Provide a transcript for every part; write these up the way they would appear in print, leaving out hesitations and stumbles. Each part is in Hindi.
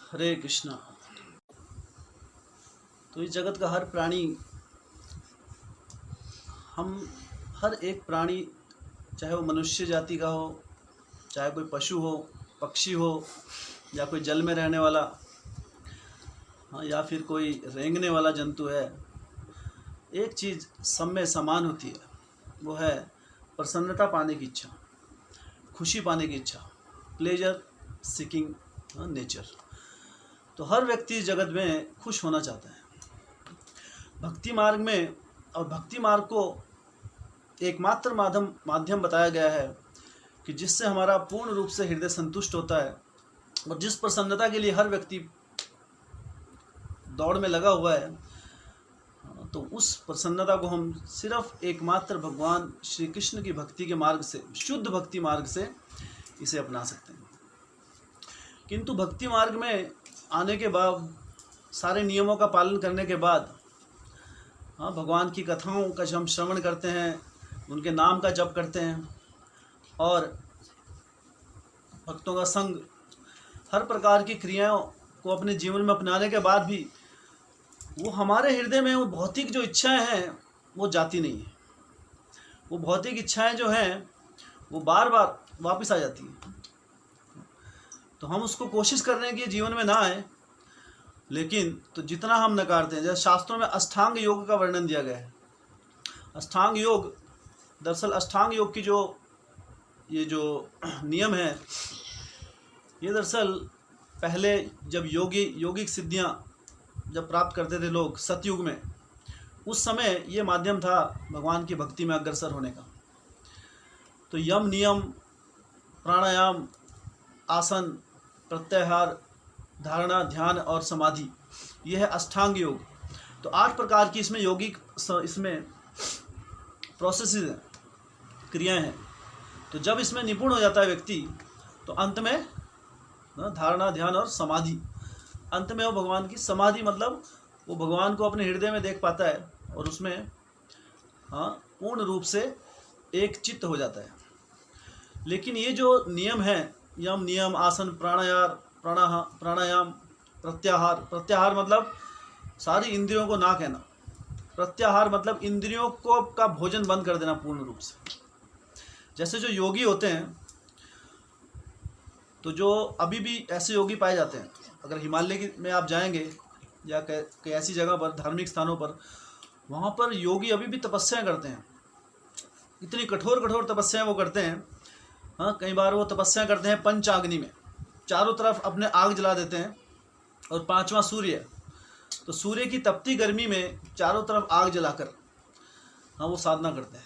हरे कृष्णा। तो इस जगत का हर प्राणी, हम हर एक प्राणी, चाहे वो मनुष्य जाति का हो, चाहे कोई पशु हो, पक्षी हो, या कोई जल में रहने वाला, हाँ, या फिर कोई रेंगने वाला जंतु है, एक चीज़ सब में समान होती है, वो है प्रसन्नता पाने की इच्छा, खुशी पाने की इच्छा, प्लेजर सीकिंग नेचर। तो हर व्यक्ति इस जगत में खुश होना चाहता है। भक्ति मार्ग में, और भक्ति मार्ग को एकमात्र माध्यम बताया गया है कि जिससे हमारा पूर्ण रूप से हृदय संतुष्ट होता है, और जिस प्रसन्नता के लिए हर व्यक्ति दौड़ में लगा हुआ है, तो उस प्रसन्नता को हम सिर्फ एकमात्र भगवान श्री कृष्ण की भक्ति के मार्ग से, शुद्ध भक्ति मार्ग से इसे अपना सकते हैं। किंतु भक्ति मार्ग में आने के बाद, सारे नियमों का पालन करने के बाद, हाँ, भगवान की कथाओं का हम श्रवण करते हैं, उनके नाम का जप करते हैं, और भक्तों का संग, हर प्रकार की क्रियाओं को अपने जीवन में अपनाने के बाद भी वो हमारे हृदय में वो भौतिक जो इच्छाएं हैं वो जाती नहीं है। वो भौतिक इच्छाएं जो हैं वो बार बार वापस आ जाती हैं। तो हम उसको कोशिश कर रहे हैं कि जीवन में ना आए, लेकिन तो जितना हम नकारते हैं, जैसे शास्त्रों में अष्टांग योग का वर्णन दिया गया है। अष्टांग योग, दरअसल अष्टांग योग की ये जो नियम है, ये दरअसल पहले जब योगिक सिद्धियां जब प्राप्त करते थे लोग सतयुग में, उस समय ये माध्यम था भगवान की भक्ति में अग्रसर होने का। तो यम नियम, प्राणायाम, आसन, प्रत्याहार, धारणा, ध्यान और समाधि, यह है अष्टांग योग। तो 8 प्रकार की इसमें योगिक इसमें प्रोसेसेस हैं, क्रियाएं हैं। तो जब इसमें निपुण हो जाता है व्यक्ति, तो अंत में धारणा, ध्यान और समाधि, अंत में वो भगवान की समाधि, मतलब वो भगवान को अपने हृदय में देख पाता है और उसमें, हाँ, पूर्ण रूप से एक चित्त हो जाता है। लेकिन ये जो नियम है, यम नियम, आसन, प्राणायाम, प्रत्याहार मतलब सारी इंद्रियों को ना कहना, प्रत्याहार मतलब इंद्रियों को का भोजन बंद कर देना पूर्ण रूप से। जैसे जो योगी होते हैं, तो जो अभी भी ऐसे योगी पाए जाते हैं, अगर हिमालय में आप जाएंगे या कई ऐसी जगह पर, धार्मिक स्थानों पर, वहाँ पर योगी अभी भी तपस्या करते हैं। इतनी कठोर तपस्याएं वो करते हैं। हाँ, कई बार वो तपस्या करते हैं पंचाग्नि में, चारों तरफ अपने आग जला देते हैं, और 5वां सूर्य, तो सूर्य की तपती गर्मी में चारों तरफ आग जलाकर, हाँ, वो साधना करते हैं,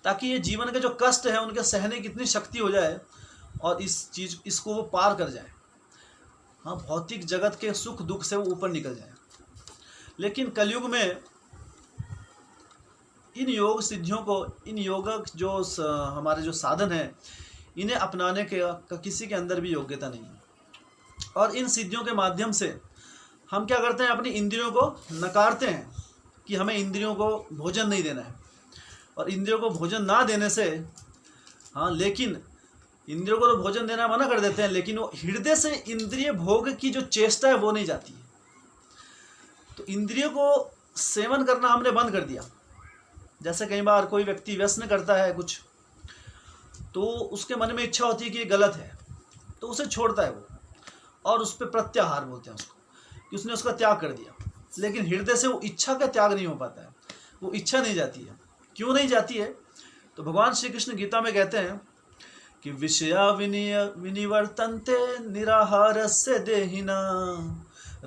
ताकि ये जीवन के जो कष्ट है उनके सहने की इतनी शक्ति हो जाए और इसको वो पार कर जाए, हाँ, भौतिक जगत के सुख दुख से वो ऊपर निकल जाए। लेकिन कलयुग में इन योग सिद्धियों को, इन योग जो हमारे जो साधन हैं, इन्हें अपनाने के किसी के अंदर भी योग्यता नहीं है। और इन सिद्धियों के माध्यम से हम क्या करते हैं, अपनी इंद्रियों को नकारते हैं कि हमें इंद्रियों को भोजन नहीं देना है, और इंद्रियों को भोजन ना देने से, हाँ, लेकिन इंद्रियों को तो भोजन देना मना कर देते हैं, लेकिन वो हृदय से इंद्रिय भोग की जो चेष्टा है वो नहीं जाती है। तो इंद्रियों को सेवन करना हमने बंद कर दिया। जैसे कई बार कोई व्यक्ति व्यसन करता है कुछ, तो उसके मन में इच्छा होती है कि ये गलत है, तो उसे छोड़ता है वो, और उस पर प्रत्याहार बोलते हैं उसको, कि उसने उसका त्याग कर दिया। लेकिन हृदय से वो इच्छा का त्याग नहीं हो पाता है, वो इच्छा नहीं जाती है। क्यों नहीं जाती है? तो भगवान श्री कृष्ण गीता में कहते हैं कि विषया विनिवर्तन्ते निराहारस्य देहिना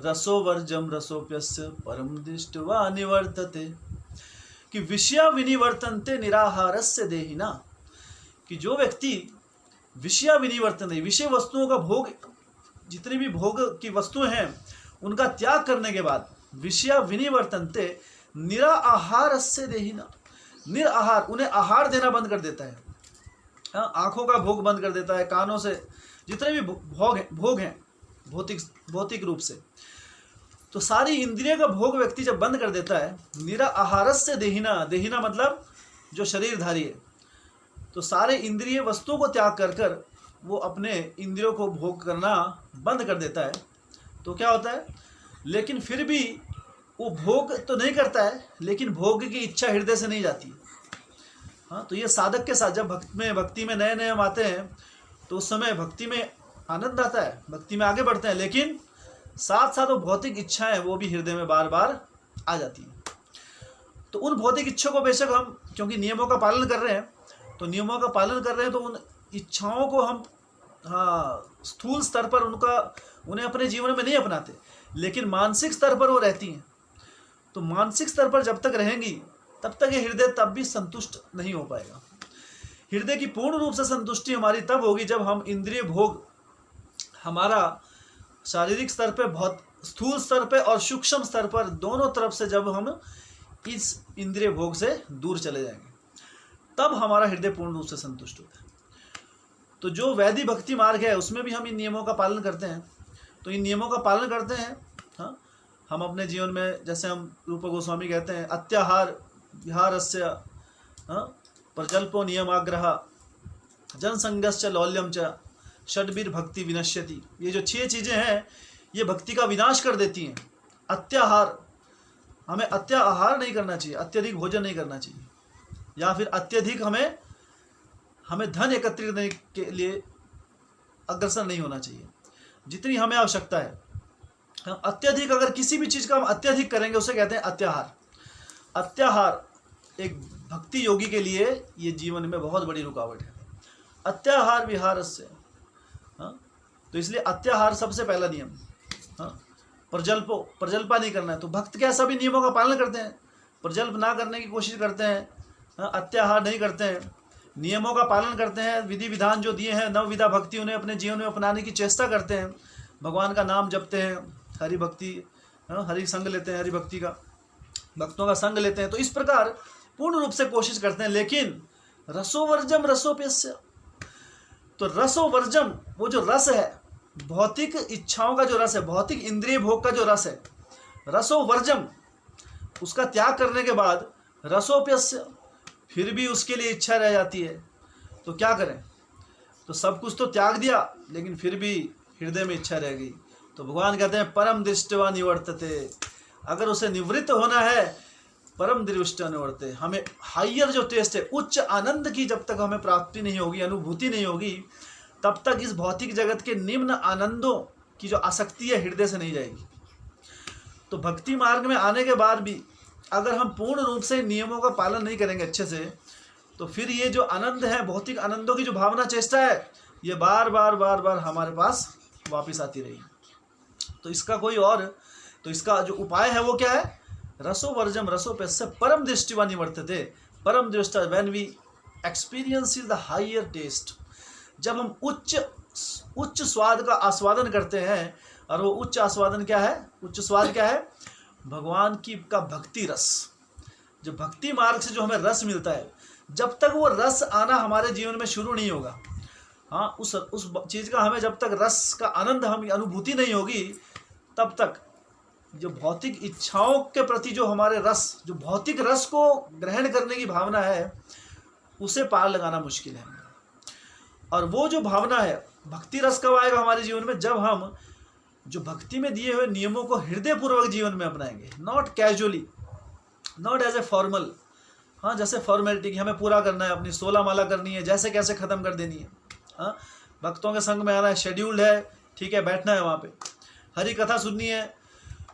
रसो वर्जम रसोप्यस्य परम दृष्ट्वा निवर्तते। कि विषया विनिवर्तन्ते निराहारस्य देहिना, कि जो व्यक्ति विषया विनिवर्तन्ते, विषय वस्तुओं का भोग, जितनी भी भोग की वस्तुएं हैं उनका त्याग करने के बाद, विषया विनिवर्तन्ते निराहारस्य देहिना, निराहार, उन्हें आहार देना बंद कर देता है, हाँ, आँखों का भोग बंद कर देता है, कानों से जितने भी भोग हैं भौतिक रूप से, तो सारी इंद्रिय का भोग व्यक्ति जब बंद कर देता है, निराहारस्य देहिना मतलब जो शरीरधारी है, तो सारे इंद्रिय वस्तुओं को त्याग कर वो अपने इंद्रियों को भोग करना बंद कर देता है, तो क्या होता है, लेकिन फिर भी वो भोग तो नहीं करता है, लेकिन भोग की इच्छा हृदय से नहीं जाती। हाँ, तो ये साधक के साथ जब भक्ति में नए नए हम आते हैं तो उस समय भक्ति में आनंद आता है, भक्ति में आगे बढ़ते हैं, लेकिन साथ साथ वो भौतिक इच्छाएं वो भी हृदय में बार बार आ जाती हैं। तो उन भौतिक इच्छाओं को बेशक हम, क्योंकि नियमों का पालन कर रहे हैं, तो नियमों का पालन कर रहे हैं, तो उन इच्छाओं को हम स्थूल स्तर पर उन्हें अपने जीवन में नहीं अपनाते, लेकिन मानसिक स्तर पर वो रहती हैं। तो मानसिक स्तर पर जब तक रहेंगी तब तक ये हृदय तब भी संतुष्ट नहीं हो पाएगा। हृदय की पूर्ण रूप से संतुष्टि हमारी तब होगी जब हम इंद्रिय भोग, हमारा शारीरिक स्तर पे, बहुत स्थूल स्तर पे और सूक्ष्म स्तर पर, दोनों तरफ से जब हम इस इंद्रिय भोग से दूर चले जाएंगे, तब हमारा हृदय पूर्ण रूप से संतुष्ट होता है। तो जो वैदिक भक्ति मार्ग है उसमें भी हम इन नियमों का पालन करते हैं। तो इन नियमों का पालन करते हैं, हाँ, हम अपने जीवन में, जैसे हम रूप गोस्वामी कहते हैं, अत्याहार विहारस्य, हाँ, प्रजल्पो नियमाग्रह, जनसंगश्च लौल्यम च, षड्बीर भक्ति विनश्यति। ये जो 6 चीज़ें हैं ये भक्ति का विनाश कर देती हैं। अत्याहार, हमें अत्याहार नहीं करना चाहिए, अत्यधिक भोजन नहीं करना चाहिए, या फिर अत्यधिक हमें धन एकत्रित करने के लिए अग्रसर नहीं होना चाहिए, जितनी हमें आवश्यकता है। हम अत्यधिक, अगर किसी भी चीज़ का हम अत्यधिक करेंगे उसे कहते हैं अत्याहार। अत्याहार एक भक्ति योगी के लिए ये जीवन में बहुत बड़ी रुकावट है। अत्याहार विहारस्य, हाँ, तो इसलिए अत्याहार सबसे पहला नियम। हाँ, प्रजल्पा नहीं करना है। तो भक्त क्या सभी नियमों का पालन करते हैं, प्रजल्प ना करने की कोशिश करते हैं, हाँ, अत्याहार नहीं करते हैं, नियमों का पालन करते हैं, विधि विधान जो दिए हैं नवविधा भक्ति उन्हें अपने जीवन में अपनाने की चेष्टा करते हैं, भगवान का नाम जपते हैं, हरि भक्ति, हरि संग लेते हैं, हरि भक्ति का, भक्तों का संग लेते हैं। तो इस प्रकार पूर्ण रूप से कोशिश करते हैं। लेकिन रसोवर्जम रसोप्यस्य, तो रसोवर्जम, वो जो रस है, भौतिक इच्छाओं का जो रस है, भौतिक इंद्रिय भोग का जो रस है, रसोवर्जम, उसका त्याग करने के बाद रसोप्यस्य, फिर भी उसके लिए इच्छा रह जाती है। तो क्या करें, तो सब कुछ तो त्याग दिया लेकिन फिर भी हृदय में इच्छा रह गई। तो भगवान कहते हैं परम दृष्टवा निवर्तते, अगर उसे निवृत्त होना है, परम दृष्टवा निवर्तते, हमें हायर जो टेस्ट है, उच्च आनंद की जब तक हमें प्राप्ति नहीं होगी, अनुभूति नहीं होगी, तब तक इस भौतिक जगत के निम्न आनंदों की जो आसक्ति है हृदय से नहीं जाएगी। तो भक्ति मार्ग में आने के बाद भी अगर हम पूर्ण रूप से नियमों का पालन नहीं करेंगे अच्छे से, तो फिर ये जो आनंद है, भौतिक आनंदों की जो भावना चेष्टा है, ये बार बार हमारे पास वापस आती रही। तो इसका तो इसका जो उपाय है वो क्या है, रसोवर्जम रसोप्यस्य परम दृष्टिवा निवर्तते। परम दृष्टि, when we experience the higher taste, जब हम उच्च स्वाद का आस्वादन करते हैं, और वो उच्च आस्वादन क्या है, उच्च स्वाद क्या है, भगवान का भक्ति रस। जो भक्ति मार्ग से जो हमें रस मिलता है, जब तक वो रस आना हमारे जीवन में शुरू नहीं होगा, हाँ, उस चीज़ का हमें जब तक रस का आनंद, हम अनुभूति नहीं होगी, तब तक जो भौतिक इच्छाओं के प्रति जो हमारे रस, जो भौतिक रस को ग्रहण करने की भावना है, उसे पार लगाना मुश्किल है। और वो जो भावना है, भक्ति रस कब आएगा हमारे जीवन में, जब हम जो भक्ति में दिए हुए नियमों को हृदय पूर्वक जीवन में अपनाएंगे, not casually, not as a formal, हाँ, जैसे फॉर्मेलिटी की हमें पूरा करना है, अपनी 16 माला करनी है, जैसे कैसे ख़त्म कर देनी है, हाँ, भक्तों के संग में आना है, शेड्यूल्ड है, ठीक है, बैठना है वहाँ पे, हरी कथा सुननी है।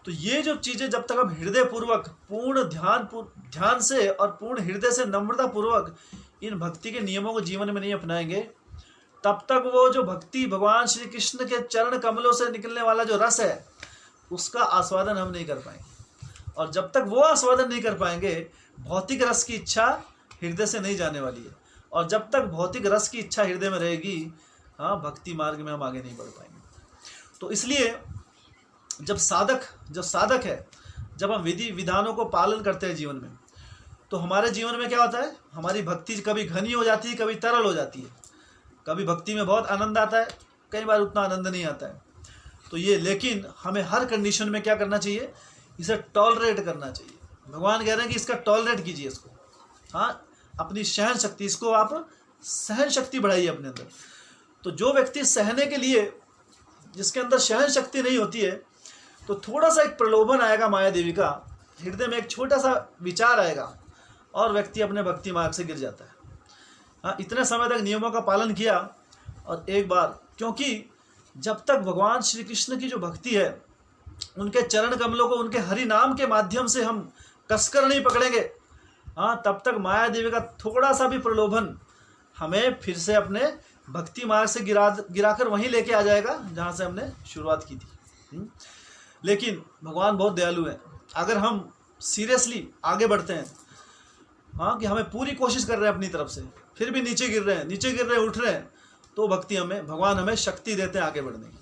तो ये जो चीज़ें जब तक हम हृदय पूर्वक, पूर्ण ध्यान से और पूर्ण हृदय से नम्रता पूर्वक इन भक्ति के नियमों को जीवन में नहीं अपनाएंगे, तब तक वो जो भक्ति, भगवान श्री कृष्ण के चरण कमलों से निकलने वाला जो रस है, उसका आस्वादन हम नहीं कर पाएंगे। और जब तक वो आस्वादन नहीं कर पाएंगे, भौतिक रस की इच्छा हृदय से नहीं जाने वाली है। और जब तक भौतिक रस की इच्छा हृदय में रहेगी, हाँ, भक्ति मार्ग में हम आगे नहीं बढ़ पाएंगे। तो इसलिए जब साधक है, जब हम विधि विधानों को पालन करते हैं जीवन में, तो हमारे जीवन में क्या होता है, हमारी भक्ति कभी घनी हो जाती है, कभी तरल हो जाती है। कभी भक्ति में बहुत आनंद आता है, कई बार उतना आनंद नहीं आता है। तो ये, लेकिन हमें हर कंडीशन में क्या करना चाहिए, इसे टॉलरेट करना चाहिए। भगवान कह रहे हैं कि इसका टॉलरेट कीजिए, इसको, हाँ, अपनी सहन शक्ति, इसको आप सहन शक्ति बढ़ाइए अपने अंदर। तो जो व्यक्ति सहने के लिए, जिसके अंदर सहन शक्ति नहीं होती है, तो थोड़ा सा एक प्रलोभन आएगा माया देवी का, हृदय में एक छोटा सा विचार आएगा और व्यक्ति अपने भक्ति मार्ग से गिर जाता है। हाँ, इतने समय तक नियमों का पालन किया और एक बार, क्योंकि जब तक भगवान श्री कृष्ण की जो भक्ति है, उनके चरण कमलों को उनके हरि नाम के माध्यम से हम कसकर नहीं पकड़ेंगे, हाँ, तब तक माया देवी का थोड़ा सा भी प्रलोभन हमें फिर से अपने भक्ति मार्ग से गिराकर वहीं लेके आ जाएगा जहाँ से हमने शुरुआत की थी। लेकिन भगवान बहुत दयालु है। अगर हम सीरियसली आगे बढ़ते हैं, हाँ, कि हमें पूरी कोशिश कर रहे हैं अपनी तरफ से, फिर भी नीचे गिर रहे हैं, उठ रहे हैं, तो भगवान हमें शक्ति देते हैं आगे बढ़ने की।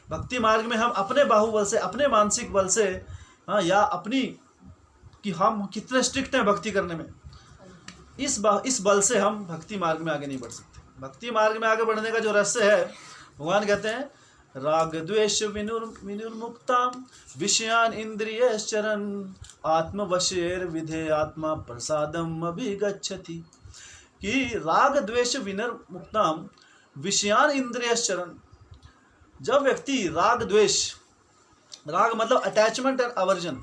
भक्ति मार्ग में हम अपने बाहुबल से, अपने मानसिक बल से, हाँ, या अपनी कि हम कितने स्ट्रिक्ट हैं भक्ति करने में, इस बल से हम भक्ति मार्ग में आगे नहीं बढ़ सकते। भक्ति मार्ग में आगे बढ़ने का जो रहस्य है, भगवान कहते हैं राग द्वेष विनिर्मुक्ताम विषयान इंद्रियश्चरन् आत्मवशेर विधे आत्मा प्रसादम अभिगच्छति। कि राग द्वेष विनिर्मुक्ताम विषयान इंद्रियश्चरन्, जब व्यक्ति राग द्वेष, राग मतलब अटैचमेंट एंड अवर्जन,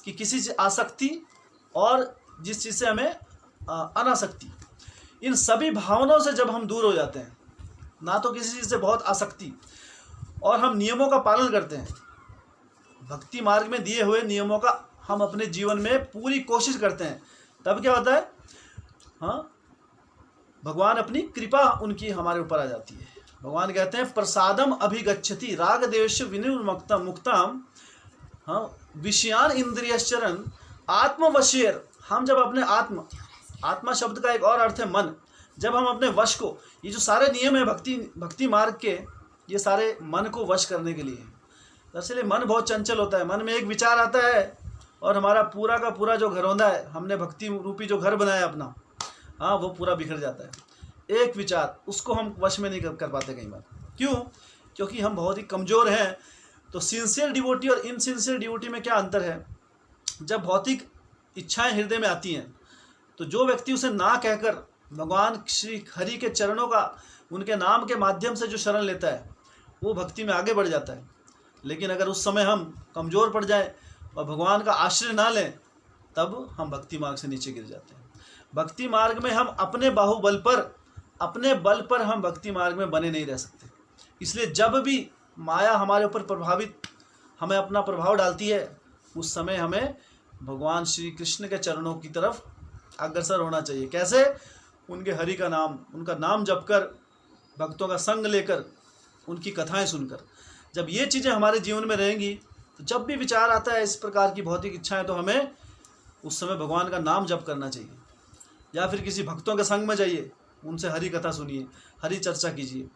कि किसी से आसक्ति और जिस चीज़ से हमें अनासक्ति, इन सभी भावनाओं से जब हम दूर हो जाते हैं, ना तो किसी चीज़ से बहुत आसक्ति, और हम नियमों का पालन करते हैं, भक्ति मार्ग में दिए हुए नियमों का हम अपने जीवन में पूरी कोशिश करते हैं, तब क्या होता है, हाँ, भगवान अपनी कृपा उनकी हमारे ऊपर आ जाती है। भगवान कहते हैं प्रसादम अभिगच्छति राग देश मुक्ताम, हाँ, विषयान इंद्रियश्चरन् आत्मवशेर। हम जब अपने आत्मा शब्द का एक और अर्थ है मन, जब हम अपने वश को, ये जो सारे नियम है भक्ति मार्ग के, ये सारे मन को वश करने के लिए है। दरअसल मन बहुत चंचल होता है, मन में एक विचार आता है और हमारा पूरा का पूरा जो घरौंदा है, हमने भक्ति रूपी जो घर बनाया अपना, हाँ, वो पूरा बिखर जाता है। एक विचार, उसको हम वश में नहीं कर पाते कई बार। क्यों? क्योंकि हम बहुत ही कमज़ोर हैं। तो सिंसियर डिवोटी और इनसिंसियर डिवोटी में क्या अंतर है? जब भौतिक इच्छाएं हृदय में आती हैं, तो जो व्यक्ति उसे ना कहकर भगवान श्री हरि के चरणों का, उनके नाम के माध्यम से जो शरण लेता है, वो भक्ति में आगे बढ़ जाता है। लेकिन अगर उस समय हम कमज़ोर पड़ जाएं और भगवान का आश्रय ना लें, तब हम भक्ति मार्ग से नीचे गिर जाते हैं। भक्ति मार्ग में हम अपने बाहुबल पर, अपने बल पर हम भक्ति मार्ग में बने नहीं रह सकते। इसलिए जब भी माया हमारे ऊपर हमें अपना प्रभाव डालती है, उस समय हमें भगवान श्री कृष्ण के चरणों की तरफ अग्रसर होना चाहिए। कैसे? उनके हरि का नाम, उनका नाम जप कर, भक्तों का संग लेकर, उनकी कथाएं सुनकर। जब ये चीज़ें हमारे जीवन में रहेंगी, तो जब भी विचार आता है इस प्रकार की भौतिक इच्छाएं, तो हमें उस समय भगवान का नाम जप करना चाहिए, या फिर किसी भक्तों के संग में जाइए, उनसे हरि कथा सुनिए, हरि चर्चा कीजिए।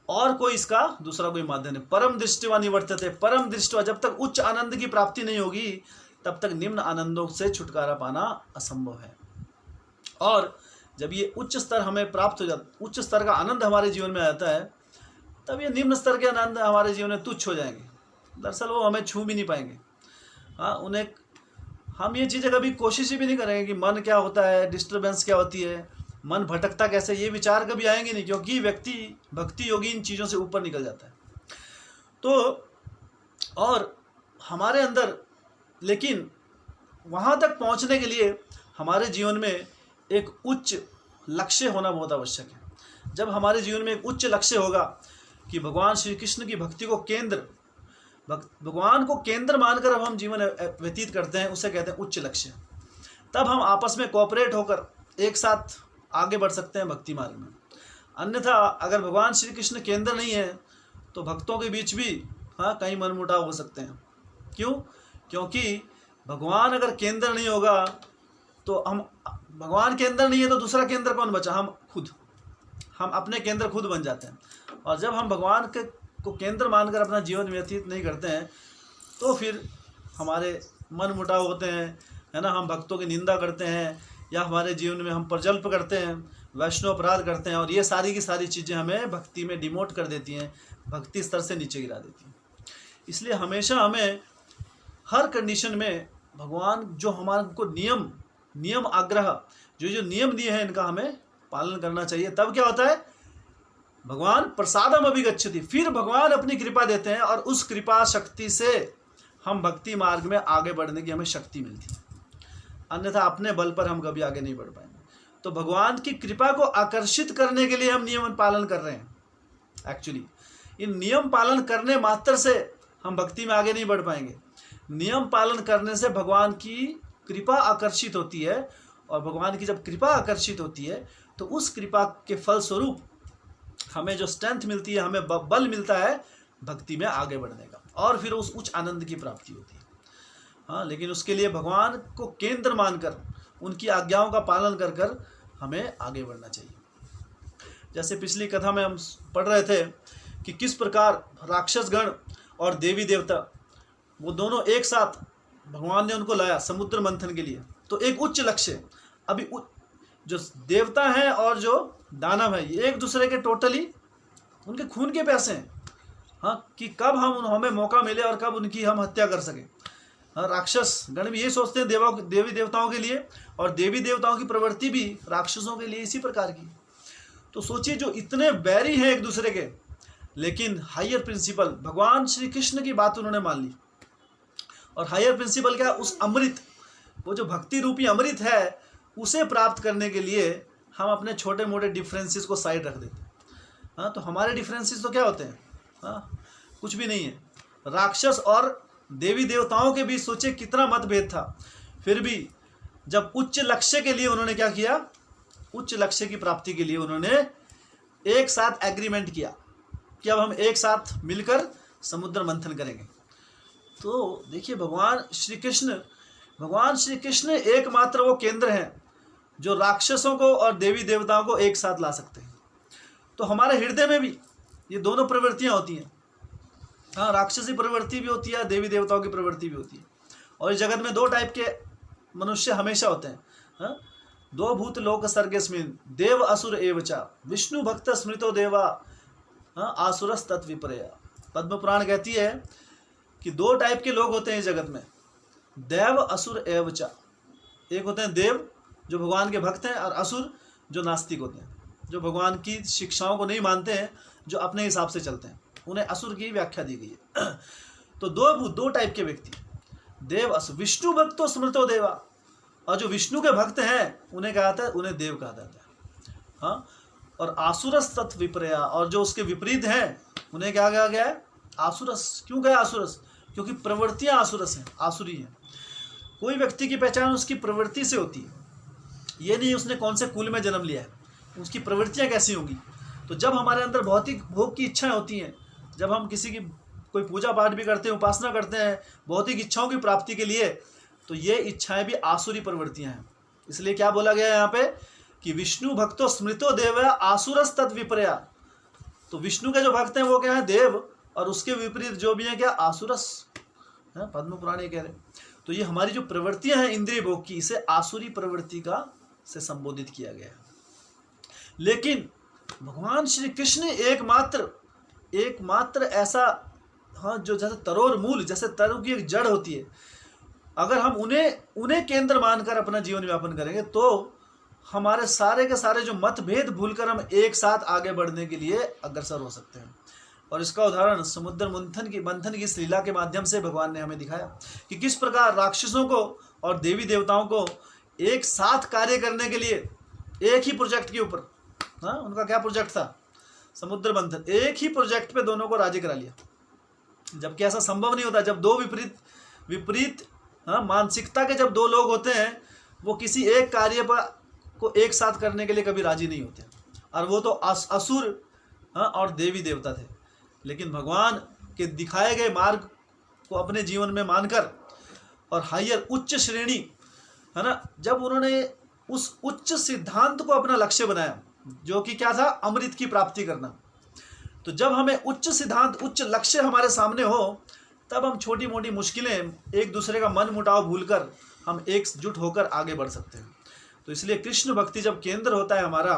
और कोई इसका दूसरा कोई माध्यम नहीं। परम दृष्टिवा निवर्तते, परम दृष्टिवा, जब तक उच्च आनंद की प्राप्ति नहीं होगी, तब तक निम्न आनंदों से छुटकारा पाना असंभव है। और जब ये उच्च स्तर हमें प्राप्त हो जाता, उच्च स्तर का आनंद हमारे जीवन में आता है, तब ये निम्न स्तर के आनंद हमारे जीवन में तुच्छ हो जाएंगे। दरअसल वो हमें छू भी नहीं पाएंगे। हाँ, उन्हें हम ये चीज़ें कभी कोशिश ही भी नहीं करेंगे कि मन क्या होता है, डिस्टर्बेंस क्या होती है, मन भटकता कैसे, ये विचार कभी आएंगे नहीं, क्योंकि व्यक्ति भक्ति योगी इन चीज़ों से ऊपर निकल जाता है। तो और हमारे अंदर, लेकिन वहाँ तक पहुँचने के लिए हमारे जीवन में एक उच्च लक्ष्य होना बहुत आवश्यक है। जब हमारे जीवन में एक उच्च लक्ष्य होगा कि भगवान श्री कृष्ण की भक्ति को भगवान को केंद्र मानकर अब हम जीवन व्यतीत करते हैं, उसे कहते हैं उच्च लक्ष्य। तब हम आपस में कोऑपरेट होकर एक साथ आगे बढ़ सकते हैं भक्ति मार्ग में। अन्यथा अगर भगवान श्री कृष्ण केंद्र नहीं है, तो भक्तों के बीच भी, हाँ, कई मनमुटाव हो सकते हैं। क्यों? क्योंकि भगवान अगर केंद्र नहीं होगा, तो भगवान केंद्र नहीं है तो दूसरा केंद्र कौन बचा? हम अपने केंद्र खुद बन जाते हैं। और जब हम भगवान को केंद्र मानकर अपना जीवन व्यतीत नहीं करते हैं, तो फिर हमारे मन मुटाव होते हैं, है ना। हम भक्तों की निंदा करते हैं, या हमारे जीवन में हम प्रजल्प करते हैं, वैष्णव अपराध करते हैं, और ये सारी की सारी चीज़ें हमें भक्ति में डिमोट कर देती हैं, भक्ति स्तर से नीचे गिरा देती हैं। इसलिए हमेशा हमें हर कंडीशन में भगवान जो हमारे को नियम आग्रह, जो नियम दिए हैं, इनका हमें पालन करना चाहिए। तब क्या होता है? भगवान प्रसादम अभिगच्छति, फिर भगवान अपनी कृपा देते हैं और उस कृपा शक्ति से हम भक्ति मार्ग में आगे बढ़ने की हमें शक्ति मिलती है, अन्यथा अपने बल पर हम कभी आगे नहीं बढ़ पाएंगे। तो भगवान की कृपा को आकर्षित करने के लिए हम नियम पालन कर रहे हैं। एक्चुअली इन नियम पालन करने मात्र से हम भक्ति में आगे नहीं बढ़ पाएंगे। नियम पालन करने से भगवान की कृपा आकर्षित होती है, और भगवान की जब कृपा आकर्षित होती है तो उस कृपा के फलस्वरूप हमें जो स्ट्रेंथ मिलती है, हमें बल मिलता है भक्ति में आगे बढ़ने का, और फिर उस उच्च आनंद की प्राप्ति होती है। हाँ, लेकिन उसके लिए भगवान को केंद्र मानकर उनकी आज्ञाओं का पालन कर कर हमें आगे बढ़ना चाहिए। जैसे पिछली कथा में हम पढ़ रहे थे कि किस प्रकार राक्षस गण और देवी देवता वो दोनों एक साथ भगवान ने उनको लाया समुद्र मंथन के लिए। तो एक उच्च लक्ष्य, अभी जो देवता हैं और जो दानव है ये एक दूसरे के टोटली उनके खून के प्यासे हैं। हाँ, कि कब हमें मौका मिले और कब उनकी हम हत्या कर सकें। हाँ, राक्षस गण भी यही सोचते हैं देवी देवताओं के लिए, और देवी देवताओं की प्रवृत्ति भी राक्षसों के लिए इसी प्रकार की। तो सोचिए, जो इतने बैरी हैं एक दूसरे के, लेकिन हायर प्रिंसिपल भगवान श्री कृष्ण की बात उन्होंने मान ली। और हायर प्रिंसिपल क्या, उस अमृत, वो जो भक्ति रूपी अमृत है, उसे प्राप्त करने के लिए हम अपने छोटे मोटे डिफरेंसेस को साइड रख देते हैं। हाँ, तो हमारे डिफरेंसेस तो क्या होते हैं? हाँ, कुछ भी नहीं है। राक्षस और देवी देवताओं के बीच सोचे कितना मतभेद था, फिर भी जब उच्च लक्ष्य के लिए उन्होंने क्या किया, उच्च लक्ष्य की प्राप्ति के लिए उन्होंने एक साथ एग्रीमेंट किया कि अब हम एक साथ मिलकर समुद्र मंथन करेंगे। तो देखिए, भगवान श्री कृष्ण एकमात्र वो केंद्र हैं जो राक्षसों को और देवी देवताओं को एक साथ ला सकते हैं। तो हमारे हृदय में भी ये दोनों प्रवृत्तियां होती हैं। हाँ, राक्षसी प्रवृत्ति भी होती है, देवी देवताओं की प्रवृत्ति भी होती है। और इस जगत में दो टाइप के मनुष्य हमेशा होते हैं। हाँ, दो भूत लोक सर्गेस्मिन देव असुर एवचा विष्णु भक्त स्मृतो देवा आसुरस तत्विपर्या। पद्म पुराण कहती है कि दो टाइप के लोग होते हैं इस जगत में, देव असुर एवचा। एक होते हैं देव जो भगवान के भक्त हैं, और असुर जो नास्तिक होते हैं, जो भगवान की शिक्षाओं को नहीं मानते हैं, जो अपने हिसाब से चलते हैं, उन्हें असुर की व्याख्या दी गई है। तो दो टाइप के व्यक्ति, देव असुर। विष्णु भक्तो स्मृतो देवा, और जो विष्णु के भक्त हैं उन्हें कहा जाता है, उन्हें देव कहा जाता है। हाँ, और आसुरस तत् विपर्या, और जो उसके विपरीत हैं उन्हें क्या कहा गया है? आसुरस। क्यों गया आसुरस? क्योंकि प्रवृत्तियां आसुरस हैं, आसुरी हैं। कोई व्यक्ति की पहचान उसकी प्रवृत्ति से होती है, ये नहीं उसने कौन से कुल में जन्म लिया है, उसकी प्रवृत्तियां कैसी होंगी। तो जब हमारे अंदर भौतिक भोग की इच्छाएं होती हैं, जब हम किसी की कोई पूजा पाठ भी करते हैं, उपासना करते हैं भौतिक इच्छाओं की प्राप्ति के लिए, तो ये इच्छाएं भी आसुरी प्रवृत्तियां हैं। इसलिए क्या बोला गया है यहाँ पे कि विष्णु भक्तो स्मृतो देव आसुरस तद विपर्या। तो विष्णु के जो भक्त हैं वो क्या है? देव, और उसके विपरीत जो भी है क्या? आसुरस। पद्म पुराण ये कह रहे। तो ये हमारी जो प्रवृत्तियां हैं इंद्रिय भोग की, इसे आसुरी प्रवृत्ति का से संबोधित किया गया है। लेकिन भगवान श्री कृष्ण एकमात्र ऐसा, हाँ, जो जैसे तरोर मूल, जैसे तरु की एक जड़ होती है, अगर हम उन्हें केंद्र मानकर अपना जीवन यापन करेंगे तो हमारे सारे के सारे जो मतभेद भूलकर हम एक साथ आगे बढ़ने के लिए अग्रसर हो सकते हैं। और इसका उदाहरण समुद्र मंथन की इस लीला के माध्यम से भगवान ने हमें दिखाया कि किस प्रकार राक्षसों को और देवी देवताओं को एक साथ कार्य करने के लिए एक ही प्रोजेक्ट के ऊपर, हाँ, उनका क्या प्रोजेक्ट था? समुद्र मंथन। एक ही प्रोजेक्ट पे दोनों को राजी करा लिया, जबकि ऐसा संभव नहीं होता। जब दो विपरीत हाँ, मानसिकता के जब दो लोग होते हैं, वो किसी एक कार्य पर को एक साथ करने के लिए कभी राजी नहीं होते। और वो तो असुर, हाँ, और देवी देवता थे। लेकिन भगवान के दिखाए गए मार्ग को अपने जीवन में मानकर और हायर उच्च श्रेणी, है ना, जब उन्होंने उस उच्च सिद्धांत को अपना लक्ष्य बनाया, जो कि क्या था? अमृत की प्राप्ति करना। तो जब हमें उच्च सिद्धांत, उच्च लक्ष्य हमारे सामने हो, तब हम छोटी मोटी मुश्किलें, एक दूसरे का मन मुटाव भूलकर हम एकजुट होकर आगे बढ़ सकते हैं। तो इसलिए कृष्ण भक्ति जब केंद्र होता है हमारा,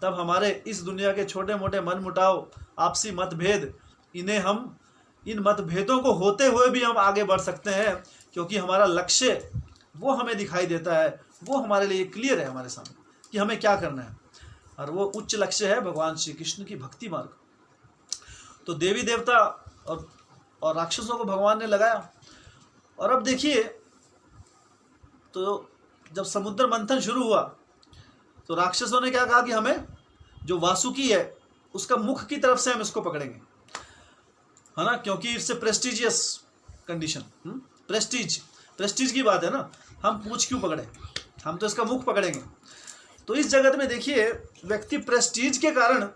तब हमारे इस दुनिया के छोटे मोटे मन मुटाव, आपसी मतभेद, इन मतभेदों को होते हुए भी हम आगे बढ़ सकते हैं, क्योंकि हमारा लक्ष्य वो हमें दिखाई देता है, वो हमारे लिए क्लियर है हमारे सामने कि हमें क्या करना है। और वो उच्च लक्ष्य है भगवान श्री कृष्ण की भक्ति मार्ग। तो देवी देवता और राक्षसों को भगवान ने लगाया। और अब देखिए, तो जब समुद्र मंथन शुरू हुआ तो राक्षसों ने क्या कहा कि हमें जो वासुकी है उसका मुख की तरफ से हम इसको पकड़ेंगे, है ना, क्योंकि इससे प्रेस्टिजियस कंडीशन, प्रेस्टीज की बात है ना, हम पूछ क्यों पकड़े, हम तो इसका मुख पकड़ेंगे। तो इस जगत में देखिए, व्यक्ति प्रेस्टीज के कारण,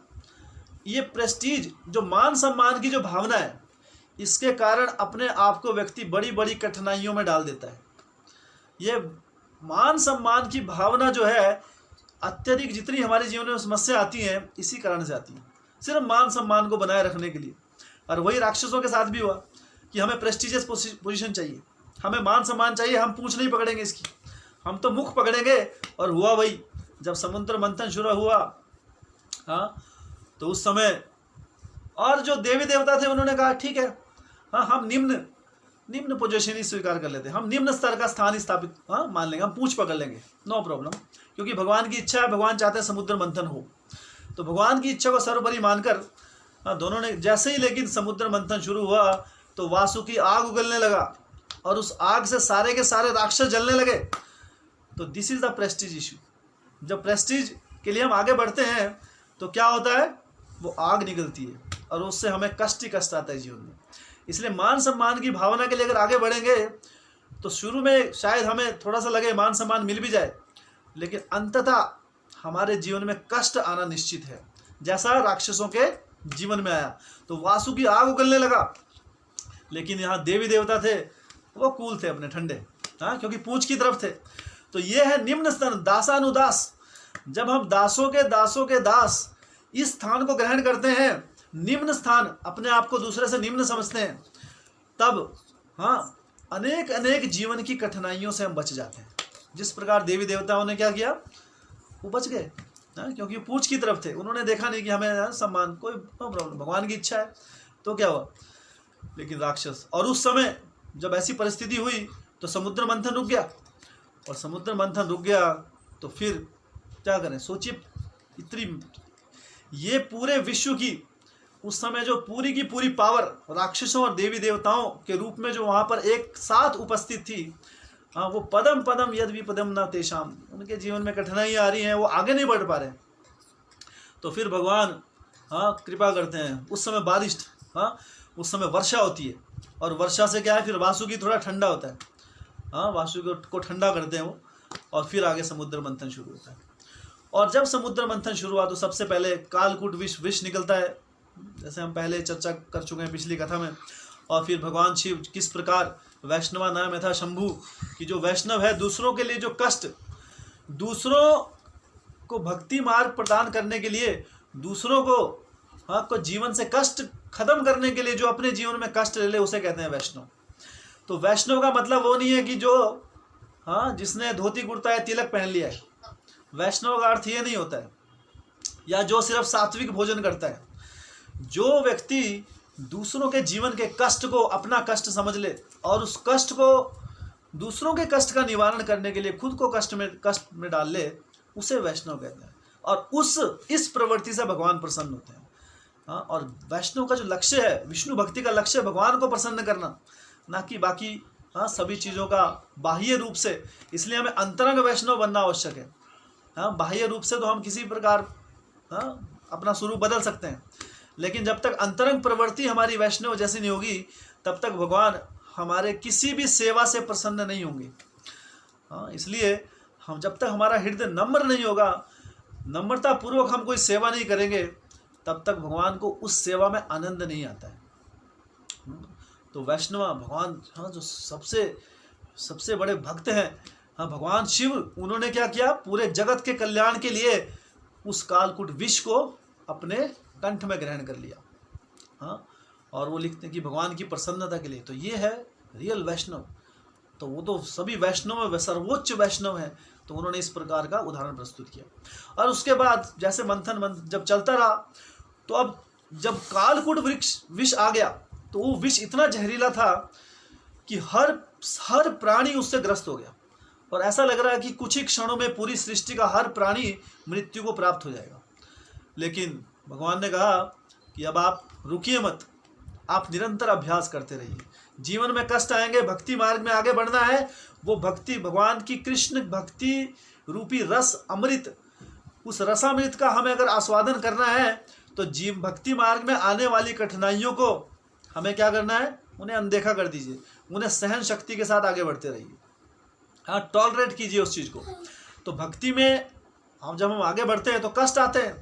ये प्रेस्टीज जो मान सम्मान की जो भावना है, इसके कारण अपने आप को व्यक्ति बड़ी बड़ी कठिनाइयों में डाल देता है। ये मान सम्मान की भावना जो है, अत्यधिक जितनी हमारे जीवन में समस्या आती है इसी कारण से आती है, सिर्फ मान सम्मान को बनाए रखने के लिए। और वही राक्षसों के साथ भी हुआ कि हमें प्रेस्टिजियस पोजीशन चाहिए, हमें मान सम्मान चाहिए, हम पूछ नहीं पकड़ेंगे इसकी, हम तो मुख पकड़ेंगे। और हुआ वही, जब समुद्र मंथन शुरू हुआ, हाँ, तो उस समय और जो देवी देवता थे उन्होंने कहा ठीक है, हाँ, हम निम्न पोजीशन ही स्वीकार कर लेते हैं, हम निम्न स्तर का स्थान स्थापित, हाँ, मान लेंगे, हम पूछ पकड़ लेंगे, नो प्रॉब्लम, क्योंकि भगवान की इच्छा है, भगवान चाहते हैं समुद्र मंथन हो। तो भगवान की इच्छा को सर्वोपरि मानकर, हाँ, दोनों ने जैसे ही लेकिन समुद्र मंथन शुरू हुआ तो वासुकी आग उगलने लगा और उस आग से सारे के सारे राक्षस जलने लगे। तो this is the Prestige issue. जब प्रेस्टीज के लिए हम आगे बढ़ते हैं तो क्या होता है, वो आग निकलती है और उससे हमें कष्ट ही कष्ट आता है जीवन में। इसलिए मान सम्मान की भावना के लिए अगर आगे बढ़ेंगे तो शुरू में शायद हमें थोड़ा सा लगे मान सम्मान मिल भी जाए, लेकिन अंततः हमारे जीवन में कष्ट आना निश्चित है, जैसा राक्षसों के जीवन में आया। तो वासुकी आग उगलने लगा, लेकिन यहाँ देवी देवता थे वो कूल थे, अपने ठंडे, हाँ, क्योंकि पूंछ की तरफ थे। तो ये है निम्न स्थान, दासानुदास। जब हम दासों के दास इस स्थान को ग्रहण करते हैं, निम्न स्थान, अपने आप को दूसरे से निम्न समझते हैं, तब हाँ, अनेक अनेक जीवन की कठिनाइयों से हम बच जाते हैं। जिस प्रकार देवी देवताओं ने क्या किया, वो बच गए, क्योंकि पूंछ की तरफ थे, उन्होंने देखा नहीं कि हमें सम्मान, कोई नो प्रॉब्लम, भगवान की इच्छा है। तो क्या हुआ, लेकिन राक्षस, और उस समय जब ऐसी परिस्थिति हुई तो समुद्र मंथन रुक गया, और समुद्र मंथन रुक गया तो फिर क्या करें, सोचिए, इतनी ये पूरे विश्व की उस समय जो पूरी की पूरी पावर राक्षसों और देवी देवताओं के रूप में जो वहाँ पर एक साथ उपस्थित थी, हाँ, वो पदम पदम यद विपदम न तेषाम, उनके जीवन में कठिनाई आ रही है, वो आगे नहीं बढ़ पा रहे। तो फिर भगवान, हाँ, कृपा करते हैं। उस समय बारिश, हाँ, उस समय वर्षा होती है, और वर्षा से क्या है, फिर वासुकी थोड़ा ठंडा होता है, हाँ, वासुकी को ठंडा करते हैं वो, और फिर आगे समुद्र मंथन शुरू होता है। और जब समुद्र मंथन शुरू हुआ तो सबसे पहले कालकूट विष निकलता है, जैसे हम पहले चर्चा कर चुके हैं पिछली कथा में। और फिर भगवान शिव किस प्रकार, वैष्णवा नाम यथा शंभु, कि जो वैष्णव है दूसरों के लिए जो कष्ट, दूसरों को भक्ति मार्ग प्रदान करने के लिए, दूसरों को, हाँ, को जीवन से कष्ट खत्म करने के लिए जो अपने जीवन में कष्ट ले ले, उसे कहते हैं वैष्णव। तो वैष्णव का मतलब वो नहीं है कि जो, हाँ, जिसने धोती कुर्ता या तिलक पहन लिया है, वैष्णव का अर्थ ये नहीं होता है, या जो सिर्फ सात्विक भोजन करता है। जो व्यक्ति दूसरों के जीवन के कष्ट को अपना कष्ट समझ ले और उस कष्ट को, दूसरों के कष्ट का निवारण करने के लिए खुद को कष्ट में डाल ले, उसे वैष्णव कहते हैं। और इस प्रवृत्ति से भगवान प्रसन्न होते हैं, हाँ। और वैष्णव का जो लक्ष्य है, विष्णु भक्ति का लक्ष्य है भगवान को प्रसन्न करना, ना कि बाकी, हाँ, सभी चीज़ों का बाह्य रूप से। इसलिए हमें अंतरंग वैष्णव बनना आवश्यक है, हाँ। बाह्य रूप से तो हम किसी प्रकार, हाँ, अपना स्वरूप बदल सकते हैं, लेकिन जब तक अंतरंग प्रवृत्ति हमारी वैष्णव जैसी नहीं होगी, तब तक भगवान हमारे किसी भी सेवा से प्रसन्न नहीं होंगे, हाँ। इसलिए हम, जब तक हमारा हृदय नम्र नहीं होगा, नम्रता पूर्वक हम कोई सेवा नहीं करेंगे, तब तक भगवान को उस सेवा में आनंद नहीं आता है। तो वैष्णव भगवान, हाँ, जो सबसे बड़े भक्त हैं, हाँ, भगवान शिव, उन्होंने क्या किया, पूरे जगत के कल्याण के लिए उस कालकूट विष को अपने कंठ में ग्रहण कर लिया, हाँ। और वो लिखते हैं कि भगवान की प्रसन्नता के लिए। तो ये है रियल वैष्णव। तो वो तो सभी वैष्णव में सर्वोच्च वैष्णव हैं। तो उन्होंने इस प्रकार का उदाहरण प्रस्तुत किया। और उसके बाद जैसे मंथन जब चलता रहा, तो अब जब कालकूट विष आ गया, तो वो विष इतना जहरीला था कि हर प्राणी उससे ग्रस्त हो गया, और ऐसा लग रहा है कि कुछ ही क्षणों में पूरी सृष्टि का हर प्राणी मृत्यु को प्राप्त हो जाएगा। लेकिन भगवान ने कहा कि अब आप रुकिए मत, आप निरंतर अभ्यास करते रहिए। जीवन में कष्ट आएंगे, भक्ति मार्ग में आगे बढ़ना है। वो भक्ति, भगवान की कृष्ण भक्ति रूपी रस अमृत, उस रसामृत का हमें अगर आस्वादन करना है तो जीव भक्ति मार्ग में आने वाली कठिनाइयों को हमें क्या करना है, उन्हें अनदेखा कर दीजिए, उन्हें सहन शक्ति के साथ आगे बढ़ते रहिए। हाँ, टॉलरेट कीजिए उस चीज़ को। तो भक्ति में जब हम आगे बढ़ते हैं तो कष्ट आते हैं,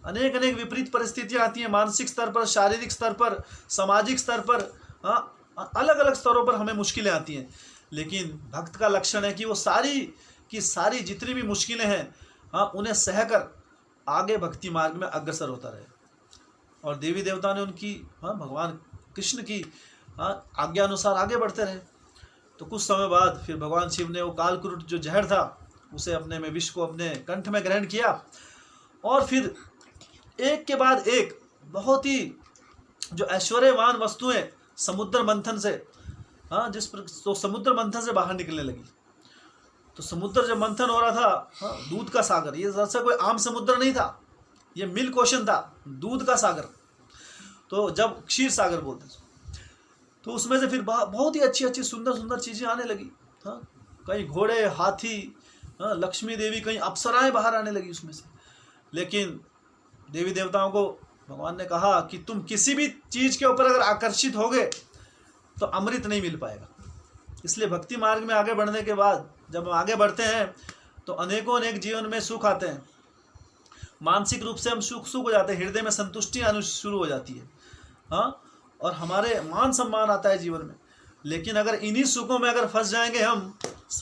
अनेक अनेक विपरीत परिस्थितियाँ आती हैं, मानसिक स्तर पर, शारीरिक स्तर पर, सामाजिक स्तर पर, हाँ, अलग अलग स्तरों पर हमें मुश्किलें आती हैं। लेकिन भक्त का लक्षण है कि वो सारी की सारी जितनी भी मुश्किलें हैं, हाँ, उन्हें सहकर आगे भक्ति मार्ग में अग्रसर होता रहे। और देवी देवता ने उनकी, हाँ, भगवान कृष्ण की, हाँ, आज्ञा अनुसार आगे बढ़ते रहे। तो कुछ समय बाद फिर भगवान शिव ने वो कालकुरुट जो जहर था उसे अपने में, विष को अपने कंठ में ग्रहण किया। और फिर एक के बाद एक बहुत ही जो ऐश्वर्यवान वस्तुएं समुद्र मंथन से, हाँ, तो समुद्र मंथन से बाहर निकलने लगी। तो समुद्र जब मंथन हो रहा था, हाँ, दूध का सागर, ये दरअसल कोई आम समुद्र नहीं था, ये मिल्क ओशन था, दूध का सागर। तो जब क्षीर सागर बोलते हैं, तो उसमें से फिर बहुत ही अच्छी अच्छी सुंदर सुंदर चीज़ें आने लगी। हाँ, कहीं घोड़े, हाथी, हाँ, लक्ष्मी देवी, कहीं अप्सराएं बाहर आने लगी उसमें से। लेकिन देवी देवताओं को भगवान ने कहा कि तुम किसी भी चीज़ के ऊपर अगर आकर्षित होगे तो अमृत नहीं मिल पाएगा। इसलिए भक्ति मार्ग में आगे बढ़ने के बाद जब हम आगे बढ़ते हैं तो अनेकों अनेक जीवन में सुख आते हैं, मानसिक रूप से हम सुख हो जाते हैं, हृदय में संतुष्टि आनी शुरू हो जाती है, हाँ, और हमारे मान सम्मान आता है जीवन में। लेकिन अगर इन्हीं सुखों में अगर फंस जाएंगे हम,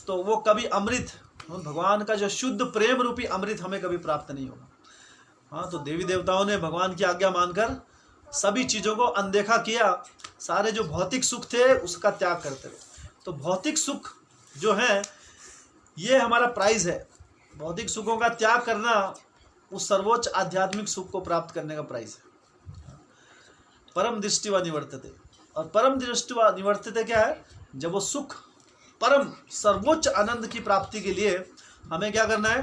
तो वो कभी अमृत, भगवान का जो शुद्ध प्रेम रूपी अमृत हमें कभी प्राप्त नहीं होगा। हाँ, तो देवी देवताओं ने भगवान की आज्ञा मानकर सभी चीज़ों को अनदेखा किया, सारे जो भौतिक सुख थे उसका त्याग करते रहे। तो भौतिक सुख जो है ये हमारा प्राइज है। भौतिक सुखों का त्याग करना उस सर्वोच्च आध्यात्मिक सुख को प्राप्त करने का प्राइज है। परम दृष्टि व निवर्तते, और परम दृष्टि व निवर्तते क्या है, जब वो सुख परम सर्वोच्च आनंद की प्राप्ति के लिए हमें क्या करना है,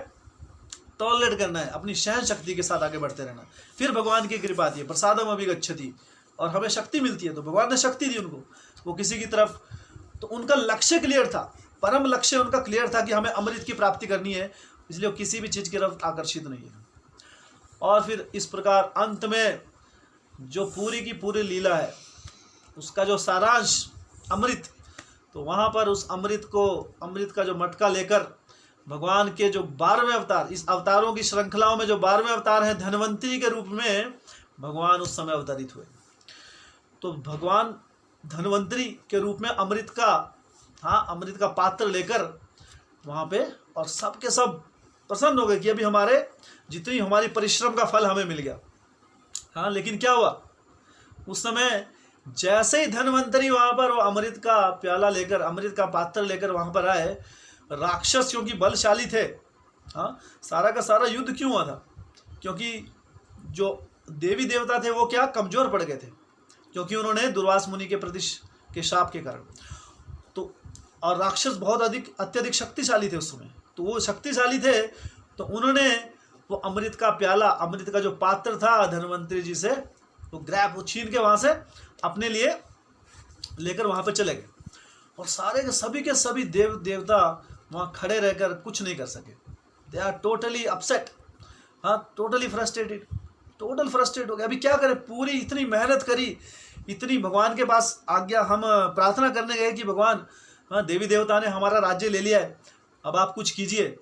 टॉलरेट करना है, अपनी सहन शक्ति के साथ आगे बढ़ते रहना। फिर भगवान की कृपा आती है, प्रसादम अभिगच्छति, और हमें शक्ति मिलती है। तो भगवान ने शक्ति दी उनको, वो किसी की तरफ, तो उनका लक्ष्य क्लियर था, परम लक्ष्य उनका क्लियर था कि हमें अमृत की प्राप्ति करनी है, इसलिए वो किसी भी चीज़ की तरफ आकर्षित नहीं है। और फिर इस प्रकार अंत में जो पूरी की पूरी लीला है उसका जो सारांश अमृत, तो वहाँ पर उस अमृत को, अमृत का जो मटका लेकर भगवान के जो 12वें अवतार, इस अवतारों की श्रृंखलाओं में जो 12वें अवतार हैं धन्वंतरी के रूप में भगवान उस समय अवतरित हुए। तो भगवान धन्वंतरी के रूप में अमृत का, हाँ, अमृत का पात्र लेकर वहाँ पे, और सब के सब प्रसन्न हो गए कि अभी हमारे जितनी हमारी परिश्रम का फल हमें मिल गया। हाँ, लेकिन क्या हुआ, उस समय जैसे ही धन्वंतरी वहाँ पर वो अमृत का प्याला लेकर, अमृत का पात्र लेकर वहाँ पर आए, राक्षस क्योंकि बलशाली थे, हाँ, सारा का सारा युद्ध क्यों हुआ था, क्योंकि जो देवी देवता थे वो क्या कमज़ोर पड़ गए थे, क्योंकि उन्होंने दुर्वास मुनि के प्रति के शाप के कारण। तो और राक्षस बहुत अत्यधिक शक्तिशाली थे उस समय, तो वो शक्तिशाली थे, तो उन्होंने वो अमृत का प्याला, अमृत का जो पात्र था धन्वंतरी जी से, वो ग्रैब, वो छीन के वहाँ से अपने लिए लेकर वहाँ पे चले गए। और सारे के सभी देव देवता वहाँ खड़े रहकर कुछ नहीं कर सके। दे आर टोटली अपसेट, हाँ, टोटली फ्रस्ट्रेटेड, टोटल फ्रस्ट्रेट हो गया। अभी क्या करें, पूरी इतनी मेहनत करी, इतनी भगवान के पास आज्ञा, हम प्रार्थना करने गए कि भगवान, हाँ, देवी देवता ने हमारा राज्य ले लिया है, अब आप कुछ कीजिए।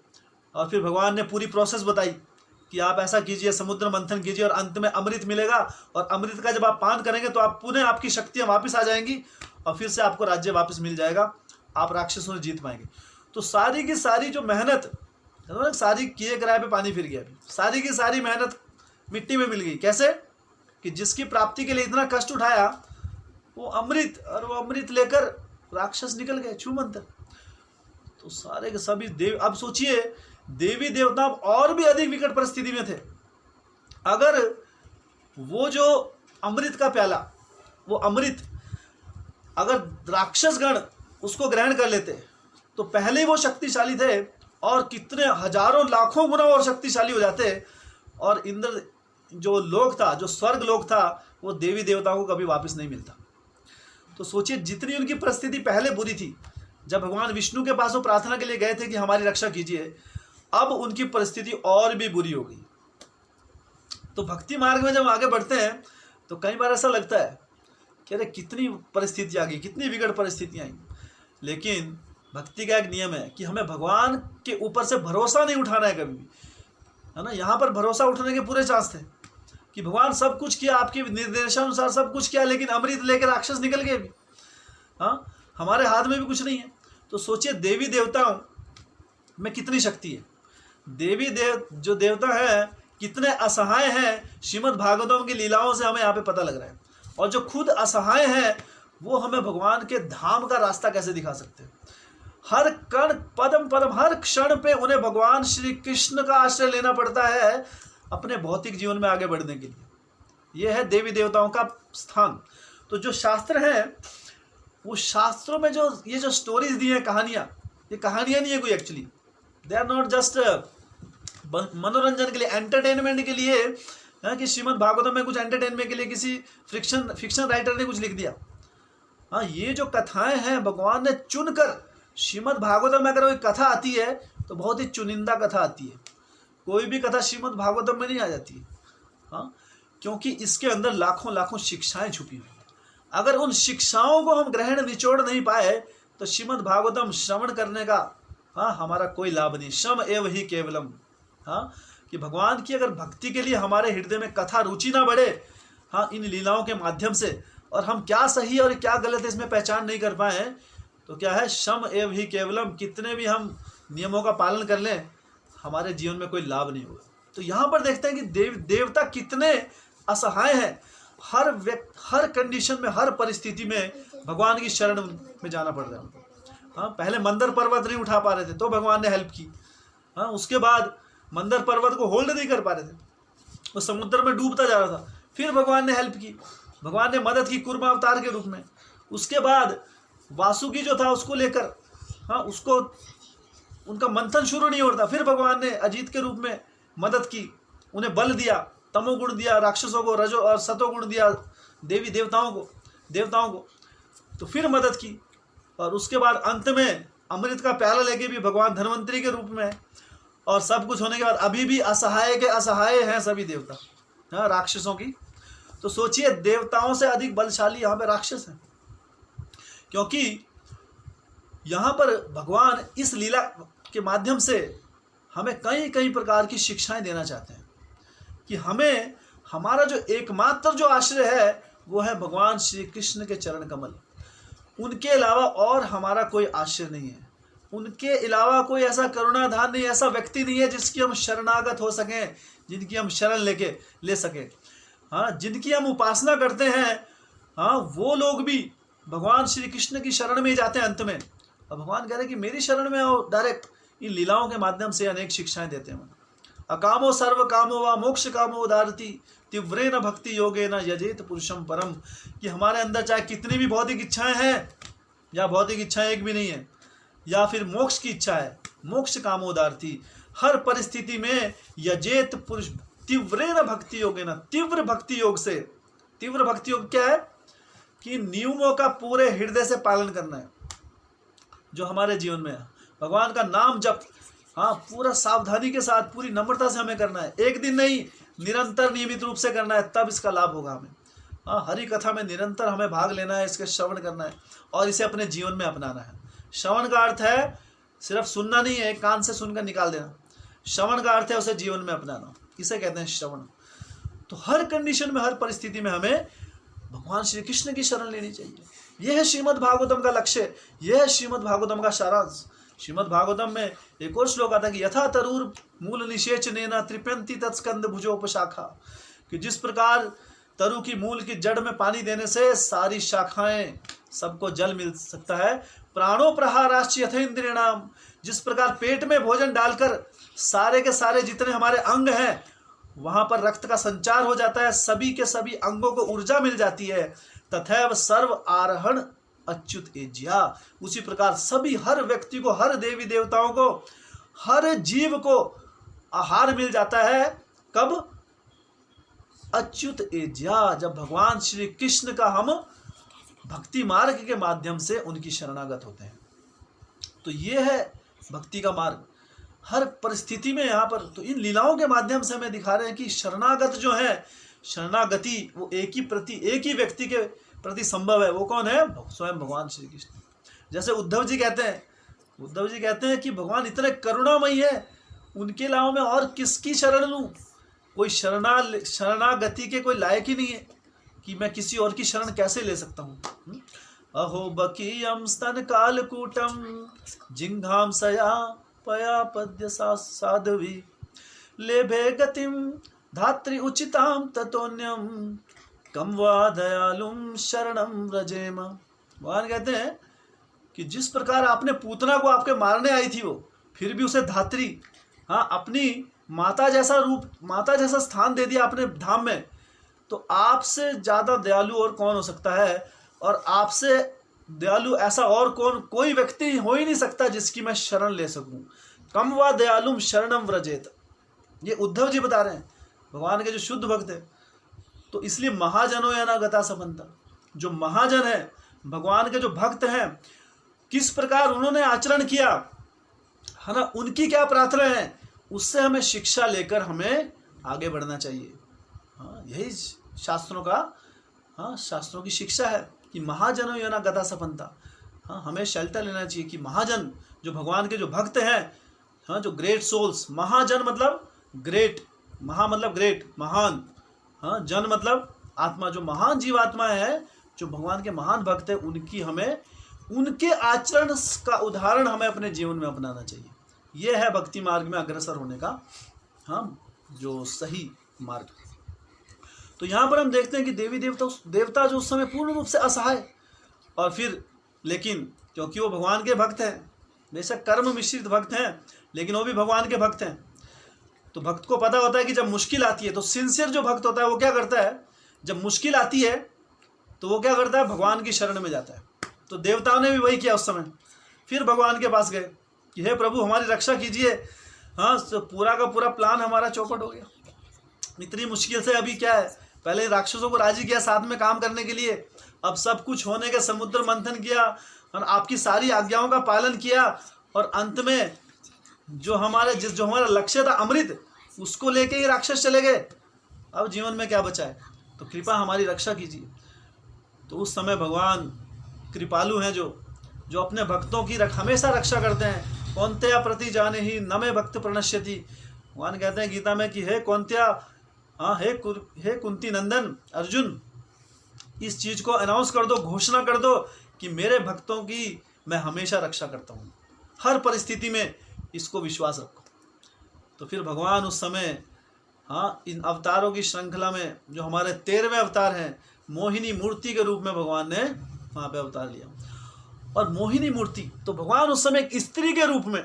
और फिर भगवान ने पूरी प्रोसेस बताई कि आप ऐसा कीजिए, समुद्र मंथन कीजिए और अंत में अमृत मिलेगा, और अमृत का जब आप पान करेंगे तो आप पुनः आपकी शक्तियाँ वापस आ जाएंगी और फिर से आपको राज्य वापस मिल जाएगा, आप राक्षसों से जीत पाएंगे। तो सारी की सारी जो मेहनत, सारी किए कराए पे पानी फिर गया, सारी की सारी मेहनत मिट्टी में मिल गई। कैसे कि जिसकी प्राप्ति के लिए इतना कष्ट उठाया वो अमृत, और वो अमृत लेकर राक्षस निकल गए छूमंतर। तो सारे के सभी देव, अब सोचिए देवी देवता और भी अधिक विकट परिस्थिति में थे। अगर वो जो अमृत का प्याला, वो अमृत अगर राक्षसगण उसको ग्रहण कर लेते तो पहले ही वो शक्तिशाली थे और कितने हजारों लाखों गुना और शक्तिशाली हो जाते, और इंद्र जो लोक था, जो स्वर्ग लोक था, वो देवी देवताओं को कभी वापस नहीं मिलता। तो सोचिए जितनी उनकी परिस्थिति पहले बुरी थी, जब भगवान विष्णु के पास वो प्रार्थना के लिए गए थे कि हमारी रक्षा कीजिए, अब उनकी परिस्थिति और भी बुरी हो गई। तो भक्ति मार्ग में जब आगे बढ़ते हैं तो कई बार ऐसा लगता है कि अरे कितनी परिस्थिति आ गई, कितनी विकट परिस्थितियाँ आई। लेकिन भक्ति का एक नियम है कि हमें भगवान के ऊपर से भरोसा नहीं उठाना है कभी भी, है ना। यहाँ पर भरोसा उठने के पूरे चांस थे कि भगवान सब कुछ किया, आपके निर्देशानुसार सब कुछ किया, लेकिन अमृत लेकर राक्षस निकल गए भी। हाँ, हमारे हाथ में भी कुछ नहीं है। तो सोचिए देवी देवताओं में कितनी शक्ति है। जो देवता है कितने असहाय हैं, श्रीमद् भागवतम की लीलाओं से हमें यहाँ पे पता लग रहा है। और जो खुद असहाय हैं वो हमें भगवान के धाम का रास्ता कैसे दिखा सकते हैं। हर कण पदम पदम, हर क्षण पे उन्हें भगवान श्री कृष्ण का आश्रय लेना पड़ता है अपने भौतिक जीवन में आगे बढ़ने के लिए। यह है देवी देवताओं का स्थान। तो जो शास्त्र हैं, वो शास्त्रों में जो ये जो स्टोरीज दी हैं, कहानियाँ, ये कहानियाँ नहीं है कोई, actually they are not just मनोरंजन के लिए, एंटरटेनमेंट के लिए, कि श्रीमद् भागवतम में कुछ एंटरटेनमेंट के लिए किसी फिक्शन राइटर ने कुछ लिख दिया। हाँ, ये जो कथाएं हैं भगवान ने चुनकर, श्रीमद् भागवतम में अगर कोई कथा आती है तो बहुत ही चुनिंदा कथा आती है। कोई भी कथा श्रीमद् भागवतम में नहीं आ जाती है। हाँ, क्योंकि इसके अंदर लाखों लाखों शिक्षाएं छुपी हुई हैं। अगर उन शिक्षाओं को हम ग्रहण निचोड़ नहीं पाए तो श्रीमद् भागवतम श्रवण करने का हमारा कोई लाभ नहीं। श्रम एव ही केवलम। हाँ, कि भगवान की अगर भक्ति के लिए हमारे हृदय में कथा रुचि ना बढ़े, हाँ, इन लीलाओं के माध्यम से, और हम क्या सही और क्या गलत है इसमें पहचान नहीं कर पाए, तो क्या है, श्रम एव ही केवलम। कितने भी हम नियमों का पालन कर लें, हमारे जीवन में कोई लाभ नहीं होगा। तो यहाँ पर देखते हैं कि देवता कितने असहाय हैं। हर कंडीशन में, हर परिस्थिति में भगवान की शरण में जाना पड़ रहा है। हाँ, पहले मंदर पर्वत नहीं उठा पा रहे थे तो भगवान ने हेल्प की। हाँ, उसके बाद मंदर पर्वत को होल्ड नहीं कर पा रहे थे, वो समुद्र में डूबता जा रहा था, फिर भगवान ने हेल्प की, भगवान ने मदद की कूर्मा अवतार के रूप में। उसके बाद वासुकी जो था उसको लेकर, हाँ, उसको उनका मंथन शुरू नहीं होता, फिर भगवान ने अजीत के रूप में मदद की, उन्हें बल दिया, तमोगुण दिया राक्षसों को, रजो और सतोगुण दिया देवी देवताओं को, तो फिर मदद की। और उसके बाद अंत में अमृत का प्याला लेके भी भगवान धन्वंतरी के रूप में, और सब कुछ होने के बाद अभी भी असहाय के असहाय हैं सभी देवता, हाँ, राक्षसों की। तो सोचिए देवताओं से अधिक बलशाली यहाँ पे राक्षस हैं, क्योंकि यहाँ पर भगवान इस लीला के माध्यम से हमें कई कई प्रकार की शिक्षाएं देना चाहते हैं कि हमें हमारा जो एकमात्र जो आश्रय है वो है भगवान श्री कृष्ण के चरण कमल। उनके अलावा और हमारा कोई आश्रय नहीं है। उनके अलावा कोई ऐसा करुणाधान नहीं, ऐसा व्यक्ति नहीं है जिसकी हम शरणागत हो सकें, जिनकी हम शरण ले सकें। हाँ, जिनकी हम उपासना करते हैं, हाँ, वो लोग भी भगवान श्री कृष्ण की शरण में ही जाते हैं अंत में। और भगवान कह रहे हैं कि मेरी शरण में आओ डायरेक्ट। इन लीलाओं के माध्यम से अनेक शिक्षाएं देते हैं। अकामो सर्व कामो व मोक्ष कामो उदारती तीव्रेन भक्ति योगेन यजेत पुरुषम परम। कि हमारे अंदर चाहे कितनी भी भौतिक इच्छाएं हैं, या भौतिक इच्छाएं एक भी नहीं है, या फिर मोक्ष की इच्छा है, मोक्ष कामोदार्थी, हर परिस्थिति में यजेत पुरुष तीव्रेन भक्ति योगेन, तीव्र भक्ति योग से। तीव्र भक्ति योग क्या है कि नियमों का पूरे हृदय से पालन करना है जो हमारे जीवन में है। भगवान का नाम जप, हाँ, पूरा सावधानी के साथ, पूरी नम्रता से हमें करना है। एक दिन नहीं, निरंतर नियमित रूप से करना है, तब इसका लाभ होगा हमें। हाँ, हरि कथा में निरंतर हमें भाग लेना है, इसके श्रवण करना है और इसे अपने जीवन में अपनाना है। श्रवण का अर्थ है सिर्फ सुनना नहीं है, कान से सुनकर निकाल देना। श्रवण का अर्थ है उसे जीवन में अपनाना, इसे कहते हैं श्रवण। तो हर कंडीशन में, हर परिस्थिति में हमें भगवान श्री कृष्ण की शरण लेनी चाहिए। यह है श्रीमद् भागवतम का लक्ष्य, यह है श्रीमद् भागवतम का सारांश। श्रीमद् भागवतम में एक और श्लोक आता है कि यथा तरूर मूल निषेचनेन त्रिप्यंती तत्स्कंद भुजोपशाखा। कि जिस प्रकार तरु की मूल की जड़ में पानी देने से सारी शाखाएं, सबको जल मिल सकता है। प्राणो प्रहाराश्च यथेन्द्रियाणाम। जिस प्रकार पेट में भोजन डालकर सारे के सारे जितने हमारे अंग हैं वहां पर रक्त का संचार हो जाता है, सभी के सभी अंगों को ऊर्जा मिल जाती है। तथैव सर्व आरोहण अच्युत एज्या। उसी प्रकार सभी, हर व्यक्ति को, हर देवी देवताओं को, हर जीव को आहार मिल जाता है। कब? अच्युत एज्या, जब भगवान श्री कृष्ण का हम भक्ति मार्ग के माध्यम से उनकी शरणागत होते हैं। तो ये है भक्ति का मार्ग हर परिस्थिति में। यहाँ पर तो इन लीलाओं के माध्यम से हमें दिखा रहे हैं कि शरणागत जो है, शरणागति वो एक ही व्यक्ति के प्रति संभव है। वो कौन है? स्वयं भगवान श्री कृष्ण। जैसे उद्धव जी कहते हैं कि भगवान इतने करुणामयी है, उनके अलावा मैं और किसकी शरण लूँ? कोई शरणागति के कोई लायक ही नहीं है कि मैं किसी और की शरण कैसे ले सकता हूँ। अहो बकीयम स्तन कालकूटम जिंघाम सया पया पद्य साधवी लेभे गतिम धात्री उचिताम ततोन्यम कम वा दयालुम शरणम व्रजेम। भगवान कहते हैं कि जिस प्रकार आपने पूतना को आपके मारने आई थी, वो फिर भी उसे धात्री, हाँ, अपनी माता जैसा स्थान दे दिया आपने धाम में, तो आपसे ज़्यादा दयालु और कौन हो सकता है? और आपसे दयालु ऐसा और कोई व्यक्ति हो ही नहीं सकता जिसकी मैं शरण ले सकूं। कम वा दयालुम शरणम व्रजेत, ये उद्धव जी बता रहे हैं, भगवान के जो शुद्ध भक्त है। तो इसलिए महाजनों या ना गता सपंता, जो महाजन है, भगवान के जो भक्त हैं, किस प्रकार उन्होंने आचरण किया है ना, उनकी क्या प्रार्थना है, उससे हमें शिक्षा लेकर हमें आगे बढ़ना चाहिए। हाँ, यही शास्त्रों की शिक्षा है कि महाजनों या ना गता सपंता। हाँ, हमें शेल्टर लेना चाहिए कि महाजन जो भगवान के जो भक्त हैं, हाँ, जो ग्रेट सोल्स, महाजन मतलब ग्रेट, महा मतलब ग्रेट, महान, हाँ, जन मतलब आत्मा, जो महान जीवात्मा है, जो भगवान के महान भक्त है, उनके आचरण का उदाहरण हमें अपने जीवन में अपनाना चाहिए। यह है भक्ति मार्ग में अग्रसर होने का, हाँ, जो सही मार्ग। तो यहाँ पर हम देखते हैं कि देवता जो उस समय पूर्ण रूप से असहाय, और फिर लेकिन क्योंकि वो भगवान के भक्त हैं, बेशक कर्म मिश्रित भक्त हैं, लेकिन वो भी भगवान के भक्त हैं, तो भक्त को पता होता है कि जब मुश्किल आती है, तो सिंसियर जो भक्त होता है वो क्या करता है, जब मुश्किल आती है तो वो क्या करता है, भगवान की शरण में जाता है। तो देवताओं ने भी वही किया उस समय, फिर भगवान के पास गए कि हे प्रभु हमारी रक्षा कीजिए। हाँ, तो पूरा का पूरा प्लान हमारा चौपट हो गया, इतनी मुश्किल से। अभी क्या है, पहले राक्षसों को राजी किया साथ में काम करने के लिए, अब सब कुछ होने के समुद्र मंथन किया और आपकी सारी आज्ञाओं का पालन किया, और अंत में जो हमारा लक्ष्य था अमृत, उसको लेके ही राक्षस चले गए। अब जीवन में क्या बचा है? तो कृपा हमारी रक्षा कीजिए। तो उस समय भगवान कृपालु हैं, जो अपने भक्तों की हमेशा रक्षा करते हैं। कौन्त्या प्रति जाने ही न मे भक्त प्रणश्यति। भगवान कहते हैं गीता में कि हे कौन्त्या, हाँ, हे कुंती नंदन अर्जुन, इस चीज को अनाउंस कर दो, घोषणा कर दो कि मेरे भक्तों की मैं हमेशा रक्षा करता हूँ, हर परिस्थिति में इसको विश्वास रखो। तो फिर भगवान उस समय, हाँ, इन अवतारों की श्रृंखला में जो हमारे 13वें अवतार हैं, मोहिनी मूर्ति के रूप में भगवान ने वहाँ पे अवतार लिया। और मोहिनी मूर्ति तो भगवान उस समय एक स्त्री के रूप में,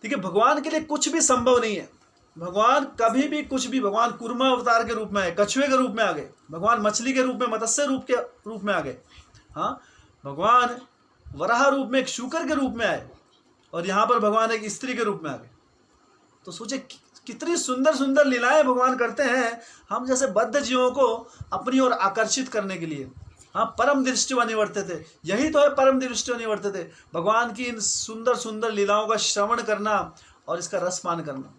ठीक है, भगवान के लिए कुछ भी संभव नहीं है। भगवान कभी भी कुछ भी, भगवान कुर्मा अवतार के रूप में आए, कछुए के रूप में आ गए, भगवान मछली के रूप में, मत्स्य रूप में आ गए, हाँ, भगवान वराह रूप में एक शूकर के रूप में आए, और यहाँ पर भगवान एक स्त्री के रूप में आ गए। तो सोचे कितनी सुंदर सुंदर लीलाएं भगवान करते हैं हम जैसे बद्ध जीवों को अपनी ओर आकर्षित करने के लिए। हाँ, परम दृष्टि निवर्ते थे, यही तो है परम दृष्टि निवर्ते थे, भगवान की इन सुंदर सुंदर लीलाओं का श्रवण करना और इसका रस पान करना,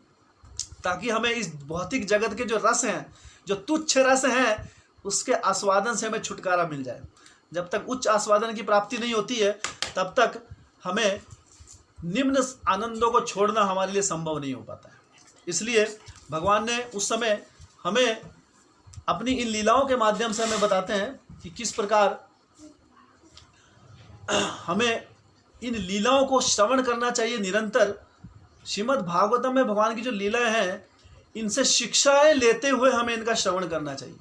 ताकि हमें इस भौतिक जगत के जो रस हैं, जो तुच्छ रस हैं, उसके आस्वादन से हमें छुटकारा मिल जाए। जब तक उच्च आस्वादन की प्राप्ति नहीं होती है, तब तक हमें निम्न आनंदों को छोड़ना हमारे लिए संभव नहीं हो पाता है। इसलिए भगवान ने उस समय हमें अपनी इन लीलाओं के माध्यम से हमें बताते हैं कि किस प्रकार हमें इन लीलाओं को श्रवण करना चाहिए निरंतर। श्रीमद् भागवतम में भगवान की जो लीलाएं हैं, इनसे शिक्षाएं लेते हुए हमें इनका श्रवण करना चाहिए।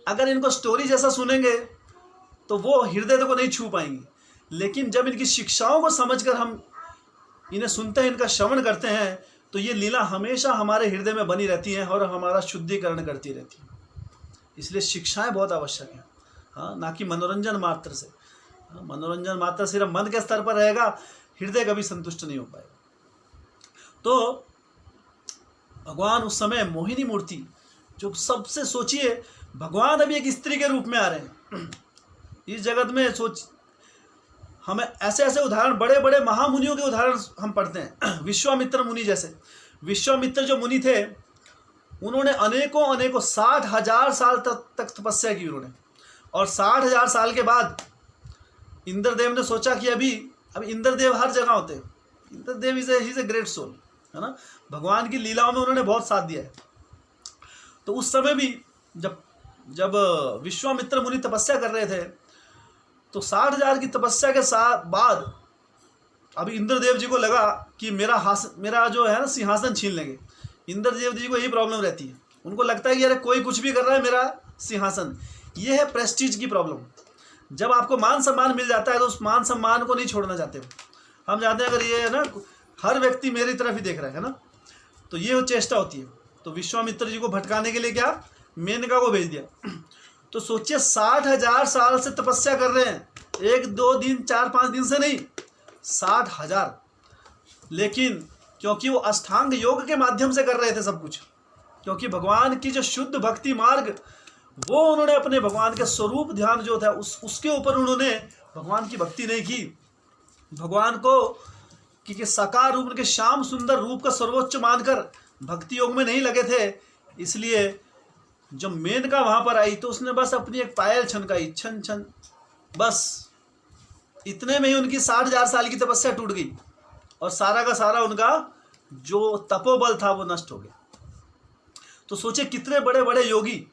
अगर इनको स्टोरी जैसा सुनेंगे तो वो हृदय को नहीं छू पाएंगी, लेकिन जब इनकी शिक्षाओं को समझकर हम इन्हें सुनते हैं, इनका श्रवण करते हैं, तो ये लीला हमेशा हमारे हृदय में बनी रहती हैं और हमारा शुद्धिकरण करती रहती है। इसलिए शिक्षाएं बहुत आवश्यक हैं, हाँ, ना कि मनोरंजन मात्र से। हाँ, मनोरंजन मात्र सिर्फ मन के स्तर पर रहेगा, हृदय कभी संतुष्ट नहीं हो पाएगा। तो भगवान उस समय मोहिनी मूर्ति जो सबसे सोचिए, भगवान अभी एक स्त्री के रूप में आ रहे हैं इस जगत में। हमें ऐसे ऐसे उदाहरण, बड़े बड़े महामुनियों के उदाहरण हम पढ़ते हैं। विश्वामित्र मुनि जैसे, विश्वामित्र जो मुनि थे, उन्होंने अनेकों 60,000 साल तक तपस्या की उन्होंने। और 60,000 साल के बाद इंद्रदेव ने सोचा कि अभी इंद्रदेव हर जगह होते हैं, Indradev is a great soul, है ना, भगवान की लीलाओं में उन्होंने बहुत साथ दिया है। तो उस समय भी जब विश्वामित्र मुनि तपस्या कर रहे थे, तो 60,000 की तपस्या के बाद अभी इंद्रदेव जी को लगा कि मेरा जो है ना सिंहासन छीन लेंगे। इंद्रदेव जी को यही प्रॉब्लम रहती है, उनको लगता है कि अरे कोई कुछ भी कर रहा है, मेरा सिंहासन। ये है प्रेस्टीज की प्रॉब्लम। जब आपको मान सम्मान मिल जाता है तो उस मान सम्मान को नहीं छोड़ना चाहते हो। हम जानते हैं अगर ये है ना, हर व्यक्ति मेरी तरफ ही देख रहा है ना, तो ये चेष्टा होती है। तो विश्वामित्र जी को भटकाने के लिए क्या, मेनका को भेज दिया। तो सोचिए 60,000 साल से तपस्या कर रहे हैं, 1-2 दिन 4-5 दिन से नहीं, 60,000। लेकिन क्योंकि वो अष्टांग योग के माध्यम से कर रहे थे सब कुछ, क्योंकि भगवान की जो शुद्ध भक्ति मार्ग, वो उन्होंने अपने भगवान के स्वरूप ध्यान जो था उसके ऊपर उन्होंने भगवान की भक्ति नहीं की। भगवान को कि साकार रूप के श्याम सुंदर रूप का सर्वोच्च मानकर भक्ति योग में नहीं लगे थे। इसलिए जब मेनका वहां पर आई तो उसने बस अपनी एक पायल छनकाई, छन छन, बस इतने में ही उनकी 60,000 साल की तपस्या टूट गई और सारा का सारा उनका जो तपोबल था वो नष्ट हो गया। तो सोचे कितने बड़े बड़े योगी,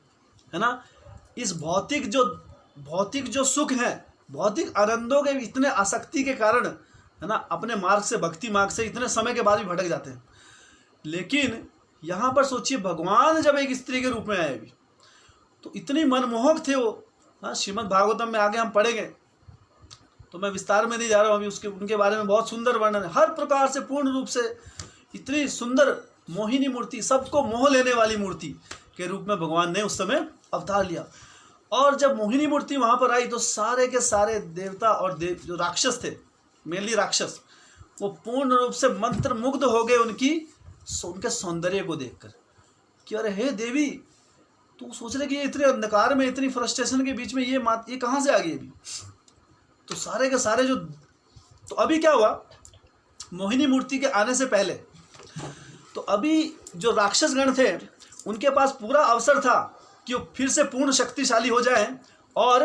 है ना, इस भौतिक जो सुख है, भौतिक आनंदों के इतने आसक्ति के कारण, है ना, अपने मार्ग से, भक्ति मार्ग से इतने समय के बाद भी भटक जाते हैं। लेकिन यहाँ पर सोचिए भगवान जब एक स्त्री के रूप में आए भी, तो इतनी मनमोहक थे वो। हाँ, श्रीमद् भागवतम में आगे हम पढ़ेंगे, तो मैं विस्तार में नहीं जा रहा हूँ अभी, उनके बारे में बहुत सुंदर वर्णन है। हर प्रकार से पूर्ण रूप से इतनी सुंदर मोहिनी मूर्ति, सबको मोह लेने वाली मूर्ति के रूप में भगवान ने उस समय अवतार लिया। और जब मोहिनी मूर्ति वहाँ पर आई तो सारे के सारे देवता और जो राक्षस थे, मेनली राक्षस, वो पूर्ण रूप से मंत्र मुग्ध हो गए उनके सौंदर्य को देखकर कि अरे हे देवी, तू सोच रहे कि ये इतने अंधकार में, इतनी फ्रस्ट्रेशन के बीच में ये कहाँ से आ गई अभी। तो सारे के सारे तो अभी क्या हुआ, मोहिनी मूर्ति के आने से पहले तो अभी जो राक्षस गण थे उनके पास पूरा अवसर था कि वो फिर से पूर्ण शक्तिशाली हो जाए और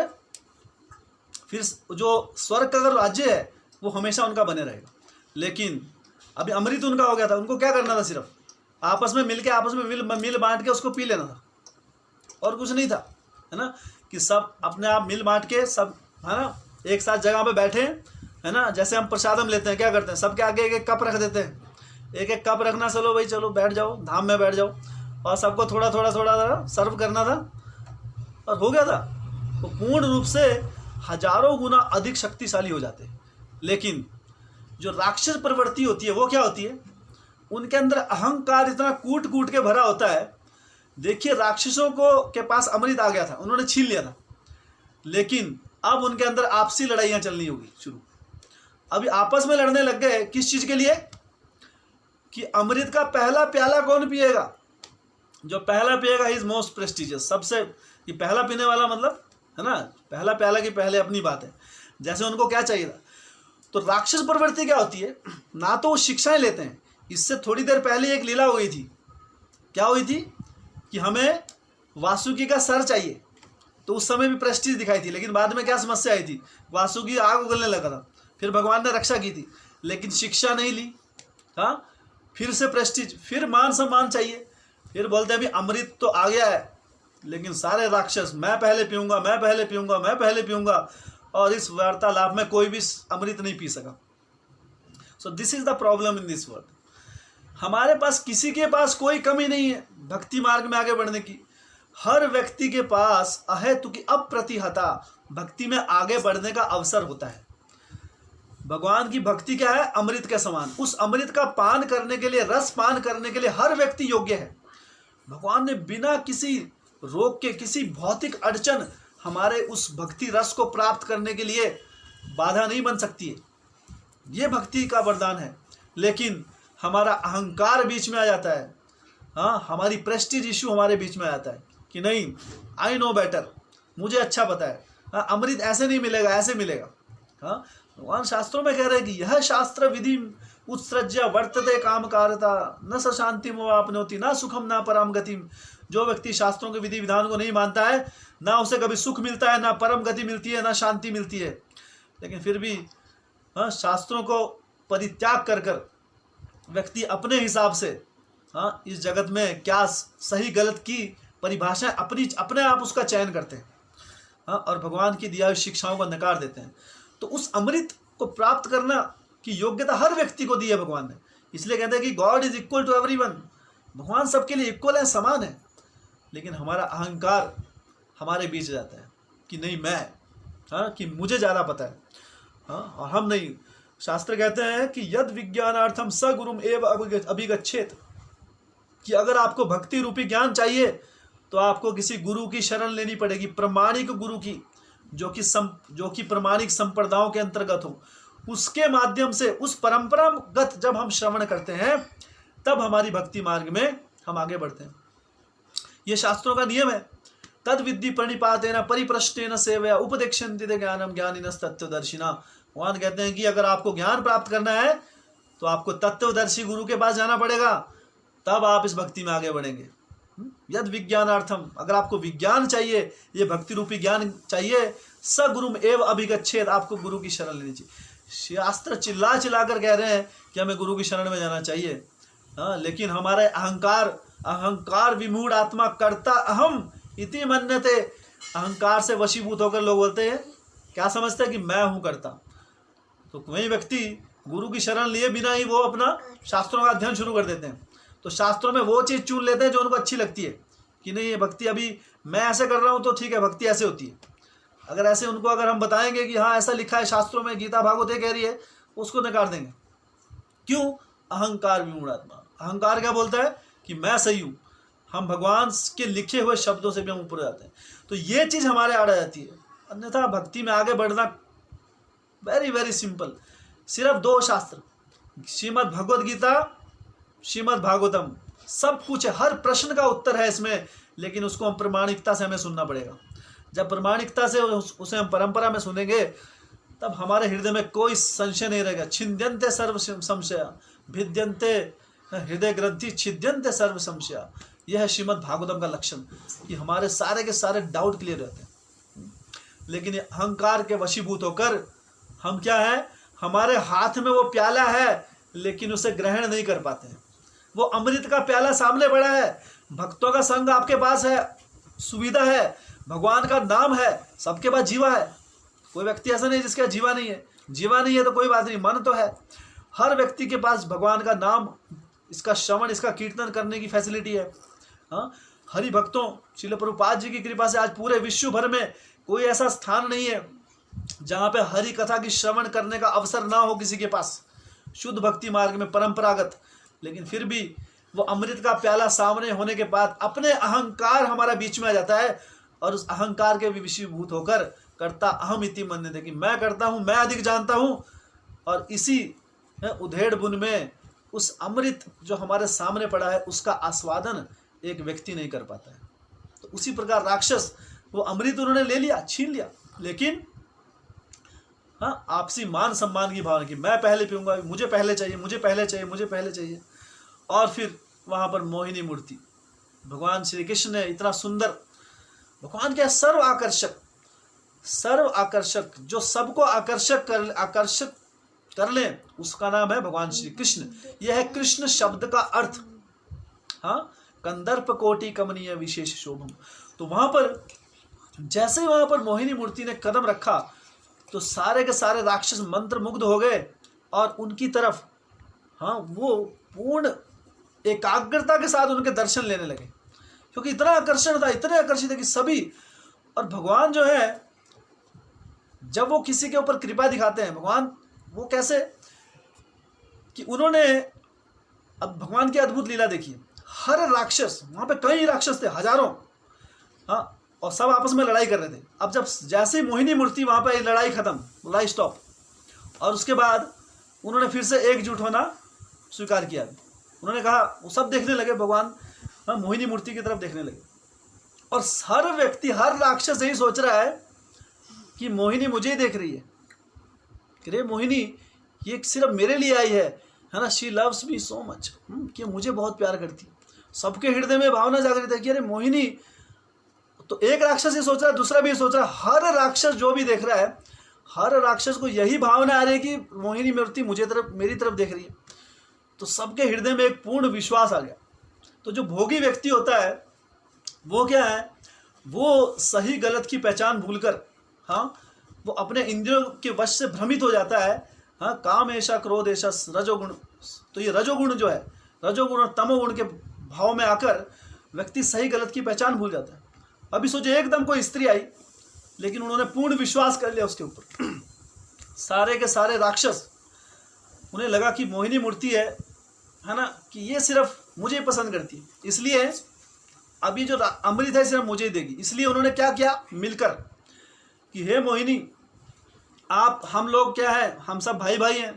फिर जो स्वर्ग का अगर राज्य है वो हमेशा उनका बने रहेगा। लेकिन अभी अमृत उनका हो गया था, उनको क्या करना था, सिर्फ आपस में मिल बांट के उसको पी लेना था और कुछ नहीं था, है ना, कि सब अपने आप मिल बांट के सब, है ना, एक साथ जगह पे बैठे, है ना, जैसे हम प्रसादम लेते हैं, क्या करते हैं, सबके आगे एक कप रख देते हैं, एक कप रखना, चलो भाई चलो बैठ जाओ, धाम में बैठ जाओ, और सबको थोड़ा थोड़ा सर्व करना था और हो गया था। वो पूर्ण रूप से हजारों गुना अधिक शक्तिशाली हो जाते हैं। लेकिन जो राक्षस प्रवृत्ति होती है वो क्या होती है, उनके अंदर अहंकार इतना कूट कूट के भरा होता है। देखिए राक्षसों के पास अमृत आ गया था, उन्होंने छीन लिया था, लेकिन अब उनके अंदर आपसी लड़ाइयाँ चलनी होगी शुरू। अभी आपस में लड़ने लग गए, किस चीज़ के लिए, कि अमृत का पहला प्याला कौन पिएगा। जो पहला पिएगा इज मोस्ट प्रेस्टिजियस, सबसे ये पहला पीने वाला, मतलब, है ना, पहला प्याला की पहले अपनी बात है, जैसे उनको क्या चाहिए था। तो राक्षस प्रवृत्ति क्या होती है, ना तो वो शिक्षाएं लेते हैं। इससे थोड़ी देर पहले एक लीला हुई थी, क्या हुई थी, कि हमें वासुकी का सर चाहिए, तो उस समय भी प्रेस्टीज दिखाई थी, लेकिन बाद में क्या समस्या आई थी, वासुकी आग उगलने लगा था, फिर भगवान ने रक्षा की थी, लेकिन शिक्षा नहीं ली। हाँ, फिर से प्रेस्टीज, फिर मान सम्मान चाहिए, फिर बोलते अभी अमृत तो आ गया है, लेकिन सारे राक्षस मैं पहले पीऊंगा, मैं पहले पीऊंगा, मैं पहले पीऊंगा, और इस वार्तालाप में कोई भी अमृत नहीं पी सका। So this is the problem in this world. हमारे पास किसी के पास कोई कमी नहीं है भक्ति मार्ग में आगे बढ़ने की। हर व्यक्ति के पास अहेतु की अप्रतिहता भक्ति में आगे बढ़ने का अवसर होता है। भगवान की भक्ति क्या है, अमृत के समान। उस अमृत का पान करने के लिए, रस पान करने के लिए हर व्यक्ति योग्य है। भगवान ने बिना किसी रोग के, किसी भौतिक अड़चन हमारे उस भक्ति रस को प्राप्त करने के लिए बाधा नहीं बन सकती है। ये भक्ति का वरदान है। लेकिन हमारा अहंकार बीच में आ जाता है, हाँ, हमारी प्रेस्टीज इशू हमारे बीच में आता है कि नहीं, आई नो बेटर, मुझे अच्छा पता है, हाँ, अमृत ऐसे नहीं मिलेगा, ऐसे मिलेगा। हाँ, भगवान शास्त्रों में कह रहे हैं कि यह शास्त्र विधि उत्सृज्य वर्तते कामकारता न स शांतिम वाप्नोति न सुखम न परम गतिम। जो व्यक्ति शास्त्रों के विधि विधान को नहीं मानता है, ना उसे कभी सुख मिलता है, ना परम गति मिलती है, ना शांति मिलती है। लेकिन फिर भी हाँ, शास्त्रों को परित्याग कर कर व्यक्ति अपने हिसाब से हाँ, इस जगत में क्या सही गलत की परिभाषा अपने आप उसका चयन करते हैं। हाँ, और भगवान की दिया हुई शिक्षाओं को नकार देते हैं। तो उस अमृत को प्राप्त करना की योग्यता हर व्यक्ति को दी है भगवान ने। इसलिए कहते हैं कि God is equal to everyone, भगवान सबके लिए इक्वल है, समान है। लेकिन हमारा अहंकार हमारे बीच जाता है कि नहीं मैं, हाँ, कि मुझे ज़्यादा पता है, हाँ, और हम नहीं। शास्त्र कहते हैं कि यद विज्ञानार्थम स गुरुम एव अभिगच्छेत, कि अगर आपको भक्ति रूपी ज्ञान चाहिए तो आपको किसी गुरु की शरण लेनी पड़ेगी, प्रमाणिक गुरु की, जो कि प्रमाणिक संप्रदायों के अंतर्गत हो। उसके माध्यम से, उस परंपरागत जब हम श्रवण करते हैं, तब हमारी भक्ति मार्ग में हम आगे बढ़ते हैं। ये शास्त्रों का नियम है। तद विद्धि प्रणिपातेन परिप्रश्नेन सेवया उपदेक्षन्ति ज्ञानम ज्ञानिनस् तत्वदर्शिना। भगवान कहते हैं कि अगर आपको ज्ञान प्राप्त करना है तो आपको तत्वदर्शी गुरु के पास जाना पड़ेगा, तब आप इस भक्ति में आगे बढ़ेंगे। यद विज्ञानार्थम, अगर आपको विज्ञान चाहिए, ये भक्ति रूपी ज्ञान चाहिए, स गुरुम एव अभिगच्छेत, आपको गुरु की शरण लेनी चाहिए। शास्त्र चिल्ला चिल्लाकर कह रहे हैं कि हमें गुरु की शरण में जाना चाहिए, हाँ, लेकिन हमारे अहंकार विमूढ़ आत्मा कर्ता अहम इति मन्यते, अहंकार से वशीभूत होकर लोग बोलते हैं, क्या समझते हैं कि मैं हूं करता। तो वही व्यक्ति गुरु की शरण लिए बिना ही वो अपना शास्त्रों का अध्ययन शुरू कर देते हैं। तो शास्त्रों में वो चीज़ चुन लेते हैं जो उनको अच्छी लगती है, कि नहीं ये भक्ति अभी मैं ऐसे कर रहा हूँ तो ठीक है, भक्ति ऐसे होती है। अगर ऐसे उनको अगर हम बताएंगे कि हाँ ऐसा लिखा है शास्त्रों में, गीता भागवत कह रही है, उसको नकार देंगे। क्यों? अहंकार विमूढ़ आत्मा। अहंकार क्या बोलता है कि मैं सही हूँ, हम भगवान के लिखे हुए शब्दों से भी हम ऊपर जाते हैं। तो ये चीज़ हमारे आड़ आ जाती है। अन्यथा भक्ति में आगे बढ़ना वेरी वेरी सिंपल। सिर्फ 2 शास्त्र, श्रीमद् भगवद गीता, श्रीमद् भागवतम, सब कुछ है, हर प्रश्न का उत्तर है इसमें। लेकिन उसको हम प्रामाणिकता से हमें सुनना पड़ेगा। जब प्रामाणिकता से उसे हम परंपरा में सुनेंगे, तब हमारे हृदय में कोई संशय नहीं रहेगा। छिद्यन्ते सर्व संशय, भिद्यन्ते हृदय ग्रंथि, छिद्यन्ते सर्व संशय। यह है श्रीमद् भागवतम का लक्षण, कि हमारे सारे के सारे डाउट क्लियर रहते हैं। लेकिन अहंकार के वशीभूत होकर हम क्या है, हमारे हाथ में वो प्याला है लेकिन उसे ग्रहण नहीं कर पाते हैं। वो अमृत का प्याला सामने पड़ा है, भक्तों का संग आपके पास है, सुविधा है, भगवान का नाम है, सबके पास जीवा है। कोई व्यक्ति ऐसा नहीं जिसका जीवा नहीं है। जीवा नहीं है तो कोई बात नहीं, मन तो है। हर व्यक्ति के पास भगवान का नाम, इसका श्रवण, इसका कीर्तन करने की फैसिलिटी है। हाँ, हरि भक्तों, श्रील प्रभुपाद जी की कृपा से आज पूरे विश्व भर में कोई ऐसा स्थान नहीं है जहाँ पे हरि कथा की श्रवण करने का अवसर ना हो किसी के पास, शुद्ध भक्ति मार्ग में परंपरागत। लेकिन फिर भी वो अमृत का प्याला सामने होने के बाद अपने अहंकार हमारा बीच में आ जाता है, और उस अहंकार के विषयभूत होकर करता अहम इति मन्यते, कि मैं करता हूँ, मैं अधिक जानता हूँ। और इसी उधेड़ बुन में उस अमृत जो हमारे सामने पड़ा है उसका आस्वादन एक व्यक्ति नहीं कर पाता है। तो उसी प्रकार राक्षस, वो अमृत उन्होंने ले लिया, छीन लिया, लेकिन हाँ, आपसी मान सम्मान की भावना की मैं पहले पीऊंगा, मुझे पहले चाहिए, मुझे पहले चाहिए, मुझे पहले चाहिए। और फिर वहाँ पर मोहिनी मूर्ति, भगवान श्री कृष्ण ने इतना सुंदर, भगवान क्या सर्व आकर्षक, जो सबको आकर्षित कर ले, उसका नाम है भगवान श्री कृष्ण। यह है कृष्ण शब्द का अर्थ। हाँ, कंदर्प कोटि कमनीय विशेष शोभम। तो वहां पर जैसे ही वहां पर मोहिनी मूर्ति ने कदम रखा, तो सारे के सारे राक्षस मंत्र मुग्ध हो गए और उनकी तरफ, हाँ, वो पूर्ण एकाग्रता के साथ उनके दर्शन लेने लगे, क्योंकि इतना आकर्षण था, इतने आकर्षित है कि सभी। और भगवान जो है, जब वो किसी के ऊपर कृपा दिखाते हैं, भगवान वो कैसे, कि उन्होंने, अब भगवान की अद्भुत लीला देखिए, हर राक्षस, वहां पे कई राक्षस थे, हजारों, हाँ, और सब आपस में लड़ाई कर रहे थे। अब जब जैसे ही मोहिनी मूर्ति, वहां पे लड़ाई खत्म, लड़ाई स्टॉप, और उसके बाद उन्होंने फिर से एकजुट होना स्वीकार किया। उन्होंने कहा, वो सब देखने लगे भगवान मोहिनी मूर्ति की तरफ देखने लगे। और हर व्यक्ति, हर राक्षस यही सोच रहा है कि मोहिनी मुझे ही देख रही है, कि रे मोहिनी ये सिर्फ मेरे लिए आई है ना, she loves me so much, कि मुझे बहुत प्यार करती है। सबके हृदय में भावना जागृत है कि अरे मोहिनी, तो एक राक्षस ही सोच रहा है, दूसरा भी सोच रहा है, हर राक्षस जो भी देख रहा है, हर राक्षस को यही भावना आ रही है कि मोहिनी मूर्ति मेरी तरफ देख रही है। तो सबके हृदय में एक पूर्ण विश्वास आ गया। तो जो भोगी व्यक्ति होता है वो क्या है, वो सही गलत की पहचान भूलकर, हाँ, वो अपने इंद्रियों के वश से भ्रमित हो जाता है। हाँ, काम ऐसा, क्रोध ऐसा, रजोगुण। तो ये रजोगुण जो है, रजोगुण और तमोगुण के भाव में आकर व्यक्ति सही गलत की पहचान भूल जाता है। अभी सोचे एकदम कोई स्त्री आई, लेकिन उन्होंने पूर्ण विश्वास कर लिया उसके ऊपर। सारे के सारे राक्षस, उन्हें लगा कि मोहिनी मूर्ति है ना, कि ये सिर्फ मुझे ही पसंद करती है, इसलिए अब ये जो अमृत है सिर्फ मुझे ही देगी। इसलिए उन्होंने क्या किया, मिलकर कि हे मोहिनी, आप, हम लोग क्या है, हम सब भाई भाई हैं,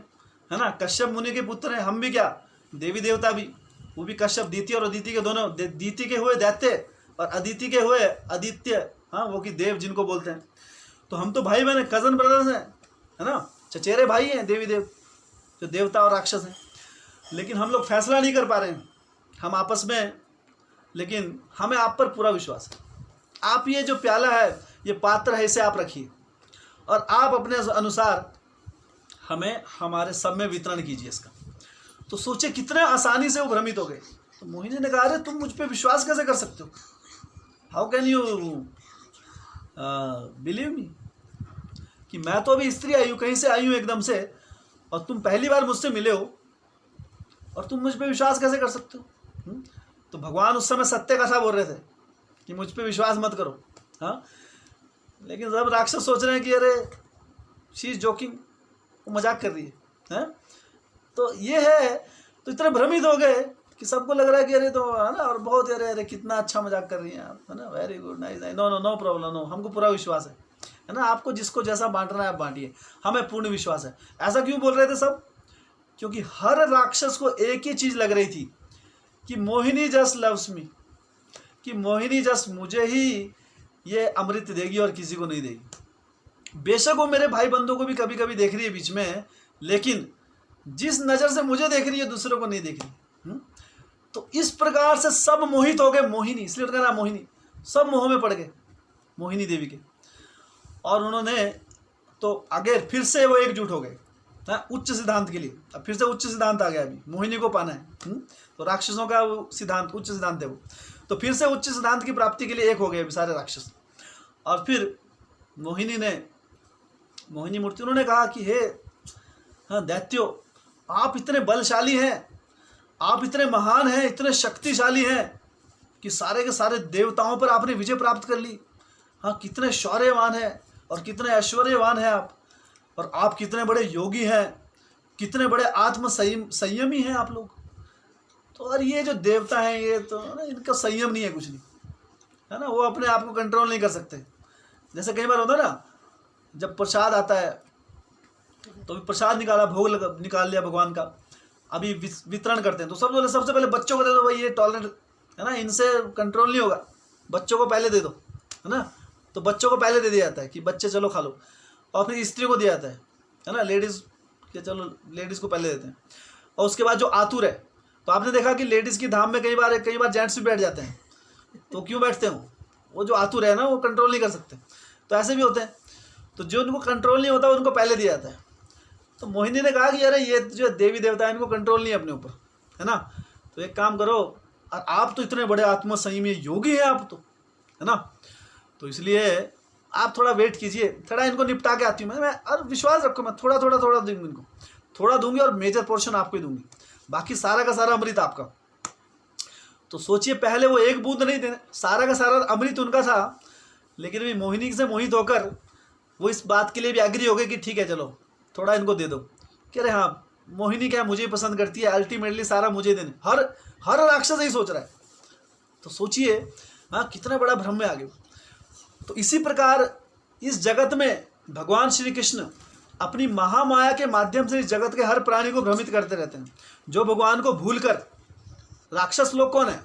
है ना, कश्यप मुनि के पुत्र हैं, हम भी क्या, देवी देवता भी, वो भी कश्यप, दिति और अदिति के दोनों, दिति के हुए दैत्य और अदिति के हुए आदित्य, हाँ, वो कि देव जिनको बोलते हैं। तो हम तो भाई बहन, कजन ब्रदर्स हैं, है ना, चचेरे भाई हैं देवी देव, जो देवता और राक्षस हैं। लेकिन हम लोग फैसला नहीं कर पा रहे हैं हम आपस में, लेकिन हमें आप पर पूरा विश्वास है। आप ये जो प्याला है, ये पात्र है, इसे आप रखिए और आप अपने अनुसार हमें हमारे सब में वितरण कीजिए इसका। तो सोचे कितने आसानी से वो भ्रमित हो गए। तो मोहिनी ने कहा, अरे तुम मुझ पे विश्वास कैसे कर सकते हो, how can you believe me, कि मैं तो अभी स्त्री आई हूँ, कहीं से आई हूँ एकदम से, और तुम पहली बार मुझसे मिले हो और तुम मुझ पे विश्वास कैसे कर सकते हो। तो भगवान उस समय सत्य कथा बोल रहे थे कि मुझ पे विश्वास मत करो। हाँ, लेकिन जब राक्षस सोच रहे हैं कि अरे शी इज जोकिंग, वो मजाक कर रही है, तो ये है, तो इतने भ्रमित हो गए कि सबको लग रहा है कि अरे तो है ना, और बहुत अरे कितना अच्छा मजाक कर रही हैं आप, है ना, very good, nice, no no no problem, no, हमको पूरा विश्वास है ना, आपको जिसको जैसा बांटना है आप बांटिए, हमें पूर्ण विश्वास है। ऐसा क्यों बोल रहे थे सब, क्योंकि हर राक्षस को एक ही चीज लग रही थी कि मोहिनी जस्ट लव्स मी, कि मोहिनी जस्ट मुझे ही ये अमृत देगी और किसी को नहीं देगी। बेशक वो मेरे भाई बंधुओं को भी कभी कभी देख रही है बीच में, लेकिन जिस नज़र से मुझे देख रही है दूसरों को नहीं देख रही। तो इस प्रकार से सब मोहित हो गए, मोहिनी, इसलिए उनका नाम मोहिनी, सब मोह में पड़ गए मोहिनी देवी के। और उन्होंने तो आगे फिर से वो एकजुट हो गए उच्च सिद्धांत के लिए। अब फिर से उच्च सिद्धांत आ गया, अभी मोहिनी को पाना है। तो राक्षसों का वो सिद्धांत, उच्च सिद्धांत है वो, तो फिर से उच्च सिद्धांत की प्राप्ति के लिए एक हो गए सारे राक्षस। और फिर मोहिनी मूर्ति, उन्होंने कहा कि हे हाँ दैत्यो, आप इतने बलशाली हैं, आप इतने महान हैं, इतने शक्तिशाली हैं कि सारे के सारे देवताओं पर आपने विजय प्राप्त कर ली। हाँ, कितने शौर्यवान हैं और कितने ऐश्वर्यवान हैं आप, और आप कितने बड़े योगी हैं, कितने बड़े आत्म संयमी हैं आप लोग। तो और ये जो देवता हैं, ये तो ना, इनका संयम नहीं है कुछ नहीं, है ना, वो अपने आप को कंट्रोल नहीं कर सकते। जैसे कई बार होता है ना, जब प्रसाद आता है तो प्रसाद निकाला, भोग निकाल लिया भगवान का, अभी वितरण करते हैं तो सब बोले सबसे पहले बच्चों को दे दो, भाई ये टॉलरेट है ना, इनसे कंट्रोल नहीं होगा, बच्चों को पहले दे दो, है ना। तो बच्चों को पहले दे दिया जाता है कि बच्चे चलो खा लो, और फिर स्त्री को दिया जाता है ना, लेडीज़ के चलो लेडीज़ को पहले देते हैं। और उसके बाद जो आतुर है, तो आपने देखा कि लेडीज़ की धाम में कई बार जेंट्स भी बैठ जाते हैं। तो क्यों बैठते हो, वो जो आतुर है ना, वो कंट्रोल नहीं कर सकते, तो ऐसे भी होते हैं। तो जो उनको कंट्रोल नहीं होता उनको पहले दिया जाता है। तो मोहिनी ने कहा कि अरे ये जो देवी देवता है इनको कंट्रोल नहीं है अपने ऊपर, है ना, तो एक काम करो, और आप तो इतने बड़े आत्मसंयमी योगी हैं आप तो, है ना, तो इसलिए आप थोड़ा वेट कीजिए, थोड़ा इनको निपटा के आती हूँ मैं, और विश्वास रखो मैं थोड़ा दूंगी इनको, थोड़ा दूंगी और मेजर पोर्शन आपको ही दूंगी, बाकी सारा का सारा अमृत आपका। तो सोचिए, पहले वो एक बूंद नहीं देने, सारा का सारा अमृत उनका था, लेकिन भी मोहिनी से मोहित होकर वो इस बात के लिए भी एग्री हो गए कि ठीक है चलो थोड़ा इनको दे दो। कह रहे हाँ, मोहिनी क्या मुझे पसंद करती है, अल्टीमेटली सारा मुझे देने, हर राक्षस यही सोच रहा है। तो सोचिए हाँ, कितना बड़ा भ्रम में आ गए। तो इसी प्रकार इस जगत में भगवान श्री कृष्ण अपनी महामाया के माध्यम से इस जगत के हर प्राणी को भ्रमित करते रहते हैं। जो भगवान को भूलकर, राक्षस लोग कौन है,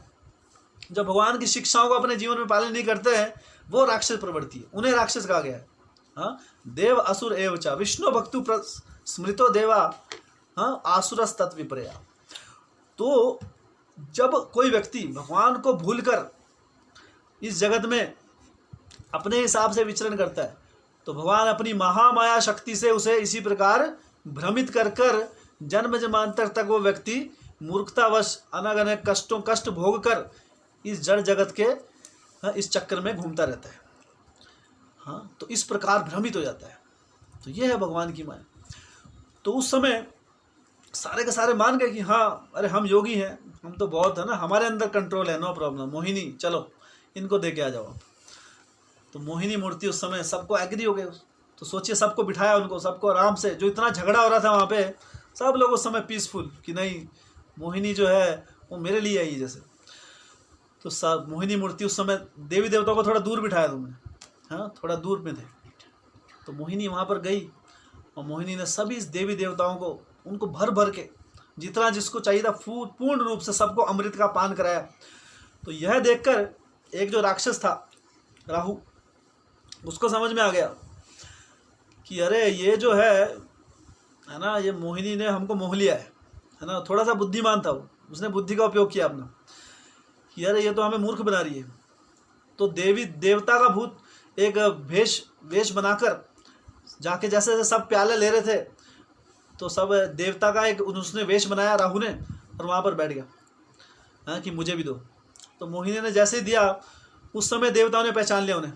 जो भगवान की शिक्षाओं को अपने जीवन में पालन नहीं करते हैं, वो राक्षस प्रवृत्ति है, उन्हें राक्षस कहा गया है। हाँ, देव असुर एवच विष्णु भक्तु स्मृतो देवा, हाँ, आसुरस तत् विपर्या। तो जब कोई व्यक्ति भगवान को भूलकर इस जगत में अपने हिसाब से विचरण करता है, तो भगवान अपनी महामाया शक्ति से उसे इसी प्रकार भ्रमित कर कर जन्म जन्मांतर तक वो व्यक्ति मूर्खतावश अनेक कष्ट भोग कर इस जड़ जगत के, हाँ, इस चक्कर में घूमता रहता है। हाँ, तो इस प्रकार भ्रमित हो जाता है। तो ये है भगवान की माया। तो उस समय सारे के सारे मान गए कि हाँ, अरे हम योगी हैं, हम तो बहुत है ना, हमारे अंदर कंट्रोल है, नो प्रॉब्लम, मोहिनी चलो इनको दे के आ जाओ। तो मोहिनी मूर्ति उस समय सबको एग्री हो गए। तो सोचिए, सबको बिठाया, उनको सबको आराम से, जो इतना झगड़ा हो रहा था वहाँ पे, सब लोग उस समय पीसफुल कि नहीं, मोहिनी जो है वो मेरे लिए आई जैसे। तो सब मोहिनी मूर्ति उस समय देवी देवताओं को थोड़ा दूर बिठाया तुमने, हाँ, थोड़ा दूर में थे। तो मोहिनी वहाँ पर गई और मोहिनी ने सभी देवी देवताओं को, उनको भर भर के जितना जिसको चाहिए था पूर्ण रूप से सबको अमृत का पान कराया। तो यह देखकर एक जो राक्षस था राहु, उसको समझ में आ गया कि अरे ये जो है ना, ये मोहिनी ने हमको मोह लिया है ना। थोड़ा सा बुद्धिमान था वो, उसने बुद्धि का उपयोग किया अपना कि अरे ये तो हमें मूर्ख बना रही है। तो देवी देवता का भूत एक वेश बनाकर जाके, जैसे सब प्याले ले रहे थे, तो सब देवता का एक उसने वेश बनाया राहु ने, और वहाँ पर बैठ गया, हाँ, कि मुझे भी दो। तो मोहिनी ने जैसे ही दिया, उस समय देवताओं ने पहचान लिया उन्हें,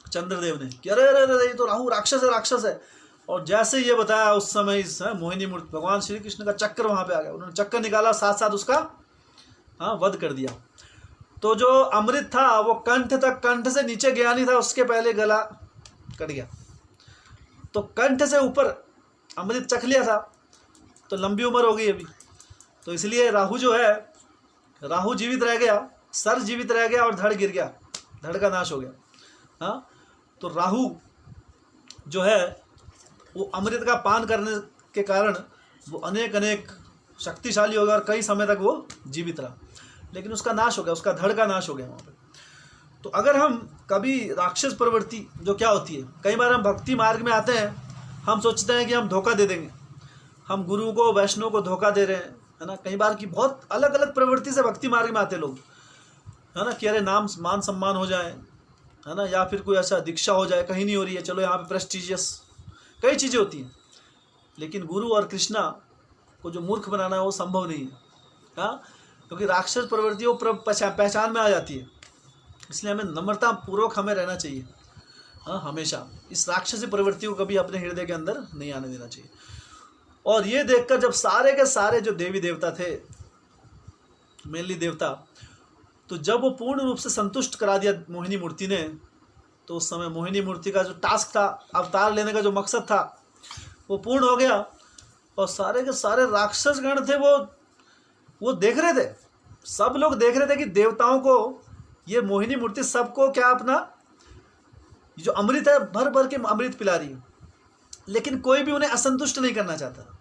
चंद्रदेव ने, कि अरे अरे अरे ये तो राहु राक्षस है, राक्षस है। और जैसे ये बताया, उस समय इस मोहिनी मूर्ति भगवान श्री कृष्ण का चक्कर वहाँ पे आ गया। उन्होंने चक्कर निकाला, साथ साथ उसका, हाँ, वध कर दिया। तो जो अमृत था वो कंठ तक, कंठ से नीचे गया नहीं था, उसके पहले गला कट गया। तो कंठ से ऊपर अमृत चख लिया था, तो लंबी उम्र हो गई अभी। तो इसलिए राहु जो है, राहु जीवित रह गया, सर जीवित रह गया और धड़ गिर गया, धड़ का नाश हो गया। हाँ, तो राहु जो है वो अमृत का पान करने के कारण वो अनेक शक्तिशाली हो गया और कई समय तक वो जीवित रहा, लेकिन उसका नाश हो गया, उसका धड़ का नाश हो गया वहाँ पर। तो अगर हम कभी राक्षस प्रवृत्ति जो क्या होती है, कई बार हम भक्ति मार्ग में आते हैं, हम सोचते हैं कि हम धोखा दे देंगे, हम गुरु को, वैष्णव को धोखा दे रहे हैं, है ना। कई बार की बहुत अलग अलग प्रवृत्ति से भक्ति मार्ग में आते लोग, है ना, कि अरे नाम मान सम्मान हो जाए, है ना, या फिर कोई ऐसा दीक्षा हो जाए, कहीं नहीं हो रही है, चलो यहाँ पे प्रेस्टिजियस, कई चीज़ें होती हैं। लेकिन गुरु और कृष्णा को जो मूर्ख बनाना है वो संभव नहीं है, हाँ, क्योंकि राक्षस प्रवृत्ति वो पहचान में आ जाती है। इसलिए हमें नम्रता पूर्वक हमें रहना चाहिए, हाँ, हमेशा इस राक्षसी प्रवृत्ति को कभी अपने हृदय के अंदर नहीं आने देना चाहिए। और ये देखकर जब सारे के सारे जो देवी देवता थे, मेनली देवता, तो जब वो पूर्ण रूप से संतुष्ट करा दिया मोहिनी मूर्ति ने, तो उस समय मोहिनी मूर्ति का जो टास्क था, अवतार लेने का जो मकसद था, वो पूर्ण हो गया। और सारे के सारे राक्षस गण थे, वो देख रहे थे, सब लोग देख रहे थे कि देवताओं को ये मोहिनी मूर्ति सबको क्या अपना जो अमृत है भर भर के अमृत पिला रही है, लेकिन कोई भी उन्हें असंतुष्ट नहीं करना चाहता।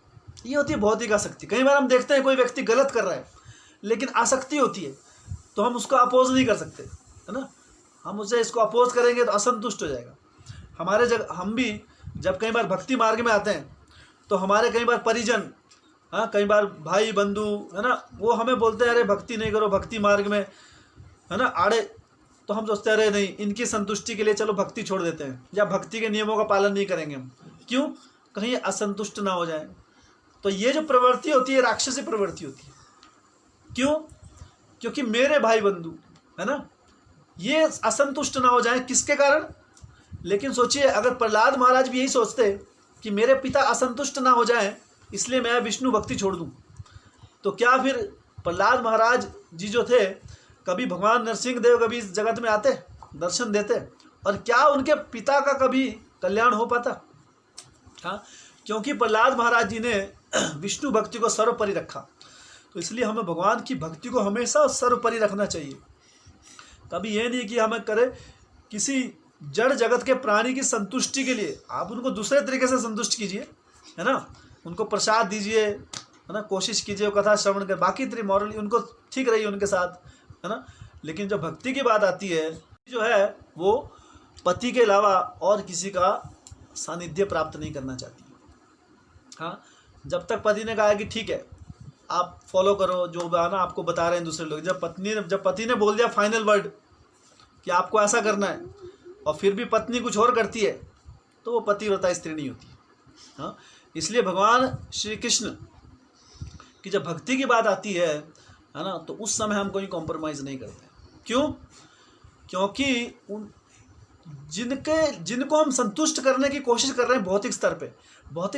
ये होती है भौतिक आसक्ति। कई बार हम देखते हैं कोई व्यक्ति गलत कर रहा है, लेकिन आसक्ति होती है, तो हम उसको अपोज नहीं कर सकते, है ना। हम उसे इसको अपोज करेंगे तो असंतुष्ट हो जाएगा। हम भी जब कई बार भक्ति मार्ग में आते हैं, तो हमारे कई बार परिजन, हाँ, कई बार भाई बंधु, है ना, वो हमें बोलते हैं अरे भक्ति नहीं करो भक्ति मार्ग में, है ना, आड़े। तो हम सोचते हैं अरे नहीं, इनकी संतुष्टि के लिए चलो भक्ति छोड़ देते हैं, या भक्ति के नियमों का पालन नहीं करेंगे हम, क्यों, कहीं असंतुष्ट ना हो जाए। तो ये जो प्रवृत्ति होती है राक्षसी प्रवृत्ति होती है। क्यों? क्योंकि मेरे भाई बंधु, है ना, ये असंतुष्ट ना हो जाए, किसके कारण। लेकिन सोचिए, अगर प्रहलाद महाराज भी यही सोचते कि मेरे पिता असंतुष्ट ना हो जाएं, इसलिए मैं विष्णु भक्ति छोड़ दूं, तो क्या फिर प्रहलाद महाराज जी जो थे, कभी भगवान नरसिंह देव कभी इस जगत में आते, दर्शन देते, और क्या उनके पिता का कभी कल्याण हो पाता? हाँ, क्योंकि प्रहलाद महाराज जी ने विष्णु भक्ति को सर्वोपरि रखा। तो इसलिए हमें भगवान की भक्ति को हमेशा सर्वोपरि रखना चाहिए। कभी ये नहीं कि हमें करे किसी जड़ जगत के प्राणी की संतुष्टि के लिए आप उनको दूसरे तरीके से संतुष्ट कीजिए, है ना, उनको प्रसाद दीजिए, है ना, कोशिश कीजिए कथा श्रवण कर, बाकी तेरी मॉरली उनको ठीक रहिए उनके साथ, है ना। लेकिन जब भक्ति की बात आती है जो है वो पति के अलावा और किसी का सानिध्य प्राप्त नहीं करना चाहती। हाँ, जब तक पति ने कहा है कि ठीक है आप फॉलो करो जो ना आपको बता रहे हैं दूसरे लोग, जब पति ने बोल दिया फाइनल वर्ड कि आपको ऐसा करना है और फिर भी पत्नी कुछ और करती है तो वो पतिव्रता स्त्री नहीं होती। हाँ, इसलिए भगवान श्री कृष्ण की जब भक्ति की बात आती है ना, तो उस समय हम कोई कॉम्प्रोमाइज़ नहीं करते। क्यों? क्योंकि जिनको हम संतुष्ट करने की कोशिश कर रहे हैं भौतिक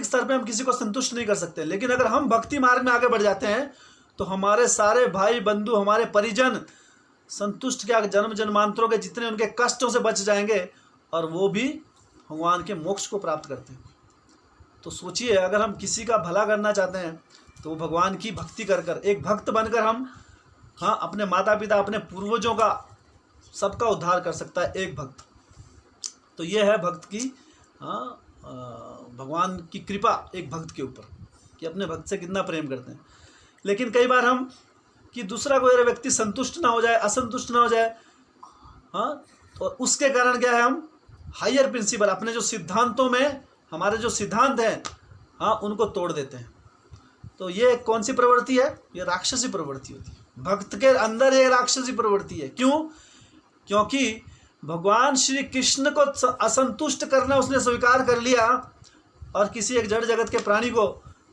स्तर पे हम किसी को संतुष्ट नहीं कर सकते। लेकिन अगर हम भक्ति मार्ग में आगे बढ़ जाते हैं तो हमारे सारे भाई बंधु, हमारे परिजन संतुष्ट क्या जन्म जन्मांतरों के जितने उनके कष्टों से बच जाएंगे और वो भी भगवान के मोक्ष को प्राप्त करते हैं। तो सोचिए, अगर हम किसी का भला करना चाहते हैं तो भगवान की भक्ति कर एक भक्त बनकर हम अपने माता पिता, अपने पूर्वजों का सबका उद्धार कर सकता है एक भक्त। तो ये है भक्त की भगवान की कृपा एक भक्त के ऊपर कि अपने भक्त से कितना प्रेम करते हैं। लेकिन कई बार हम कि दूसरा कोई व्यक्ति संतुष्ट ना हो जाए, असंतुष्ट ना हो जाए, तो उसके कारण क्या है, हम हायर प्रिंसिपल अपने जो सिद्धांतों में हमारे जो सिद्धांत हैं उनको तोड़ देते हैं। तो ये कौन सी प्रवृत्ति है? ये राक्षसी प्रवृत्ति होती है। भक्त के अंदर ये राक्षसी प्रवृत्ति है। क्यों? क्योंकि भगवान श्री कृष्ण को असंतुष्ट करना उसने स्वीकार कर लिया और किसी एक जड़ जगत के प्राणी को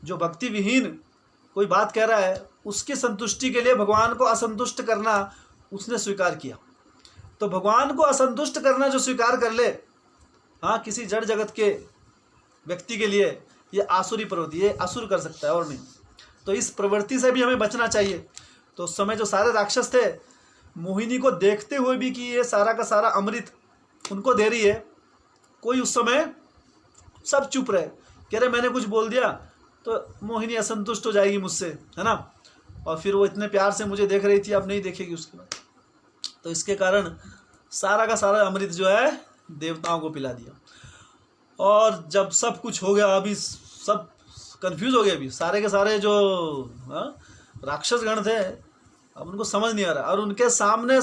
जो भक्ति विहीन कोई बात कह रहा है उसकी संतुष्टि के लिए भगवान को असंतुष्ट करना उसने स्वीकार किया। तो भगवान को असंतुष्ट करना जो स्वीकार कर ले किसी जड़ जगत के व्यक्ति के लिए, ये आसुरी प्रवृत्ति, ये असुर कर सकता है और नहीं। तो इस प्रवृत्ति से भी हमें बचना चाहिए। तो उस समय जो सारे राक्षस थे, मोहिनी को देखते हुए भी कि ये सारा का सारा अमृत उनको दे रही है, कोई उस समय सब चुप रहे, कह रहे मैंने कुछ बोल दिया तो मोहिनी असंतुष्ट हो जाएगी मुझसे, है ना। और फिर वो इतने प्यार से मुझे देख रही थी, अब नहीं देखेगी उसके बाद। तो इसके कारण सारा का सारा अमृत जो है देवताओं को पिला दिया। और जब सब कुछ हो गया, अभी सब कंफ्यूज हो गए, अभी सारे के सारे जो राक्षस गण थे अब उनको समझ नहीं आ रहा। और उनके सामने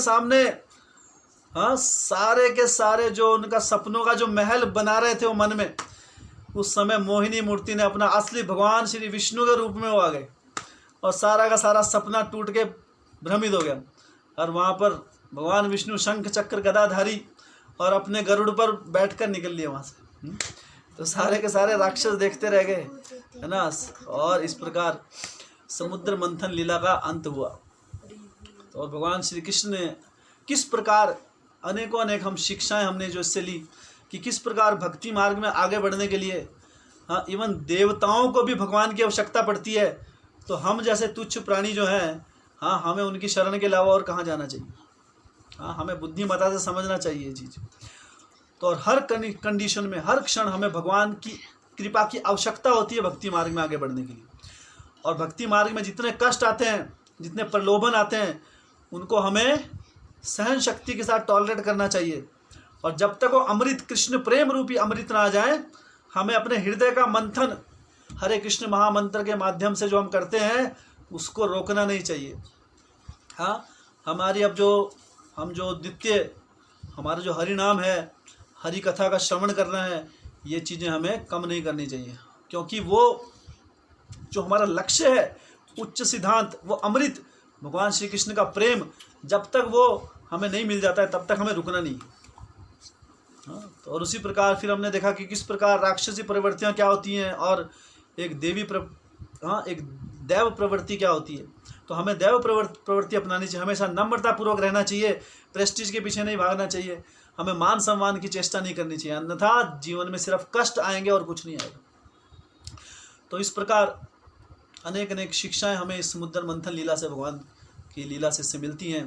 सारे के सारे जो उनका सपनों का जो महल बना रहे थे वो मन में, उस समय मोहिनी मूर्ति ने अपना असली भगवान श्री विष्णु के रूप में वो आ गए और सारा का सारा सपना टूट के भ्रमित हो गया। और वहाँ पर भगवान विष्णु शंख चक्र गदाधारी और अपने गरुड़ पर बैठकर निकल लिए वहाँ से। तो सारे के सारे राक्षस देखते रह गए, है ना। और इस प्रकार समुद्र मंथन लीला का अंत हुआ। तो भगवान श्री कृष्ण ने किस प्रकार अनेक हम शिक्षाएं हमने जो इससे ली कि किस प्रकार भक्ति मार्ग में आगे बढ़ने के लिए इवन देवताओं को भी भगवान की आवश्यकता पड़ती है। तो हम जैसे तुच्छ प्राणी जो हैं हमें उनकी शरण के अलावा और कहाँ जाना चाहिए। हमें बुद्धिमत्ता से समझना चाहिए ये चीज़। तो और हर कंडीशन में, हर क्षण हमें भगवान की कृपा की आवश्यकता होती है भक्ति मार्ग में आगे बढ़ने के लिए। और भक्ति मार्ग में जितने कष्ट आते हैं, जितने प्रलोभन आते हैं, उनको हमें सहन शक्ति के साथ टॉलरेट करना चाहिए। और जब तक वो अमृत, कृष्ण प्रेम रूपी अमृत ना आ जाए, हमें अपने हृदय का मंथन हरे कृष्ण महामंत्र के माध्यम से जो हम करते हैं उसको रोकना नहीं चाहिए। हमारी अब हम जो नित्य हमारा जो हरि नाम है, हरि कथा का श्रवण करना है, ये चीज़ें हमें कम नहीं करनी चाहिए। क्योंकि वो जो हमारा लक्ष्य है, उच्च सिद्धांत, वो अमृत भगवान श्री कृष्ण का प्रेम, जब तक वो हमें नहीं मिल जाता है तब तक हमें रुकना नहीं। तो और उसी प्रकार फिर हमने देखा कि किस प्रकार राक्षसी प्रवृत्तियाँ क्या होती हैं और एक दैव प्रवृत्ति क्या होती है। तो हमें दैव प्रवृत्ति अपनानी चाहिए, हमेशा नम्रतापूर्वक रहना चाहिए, प्रेस्टीज के पीछे नहीं भागना चाहिए, हमें मान सम्मान की चेष्टा नहीं करनी चाहिए, अन्यथा जीवन में सिर्फ कष्ट आएंगे और कुछ नहीं आएगा। तो इस प्रकार अनेक शिक्षाएं हमें इस समुद्र मंथन लीला से, भगवान की लीला से मिलती हैं।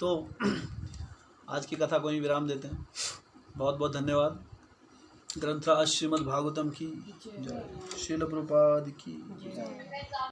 तो आज की कथा को ही विराम देते हैं। बहुत बहुत धन्यवाद। ग्रंथराज श्रीमद् भागवतम की जय, श्रील प्रभुपाद की जय।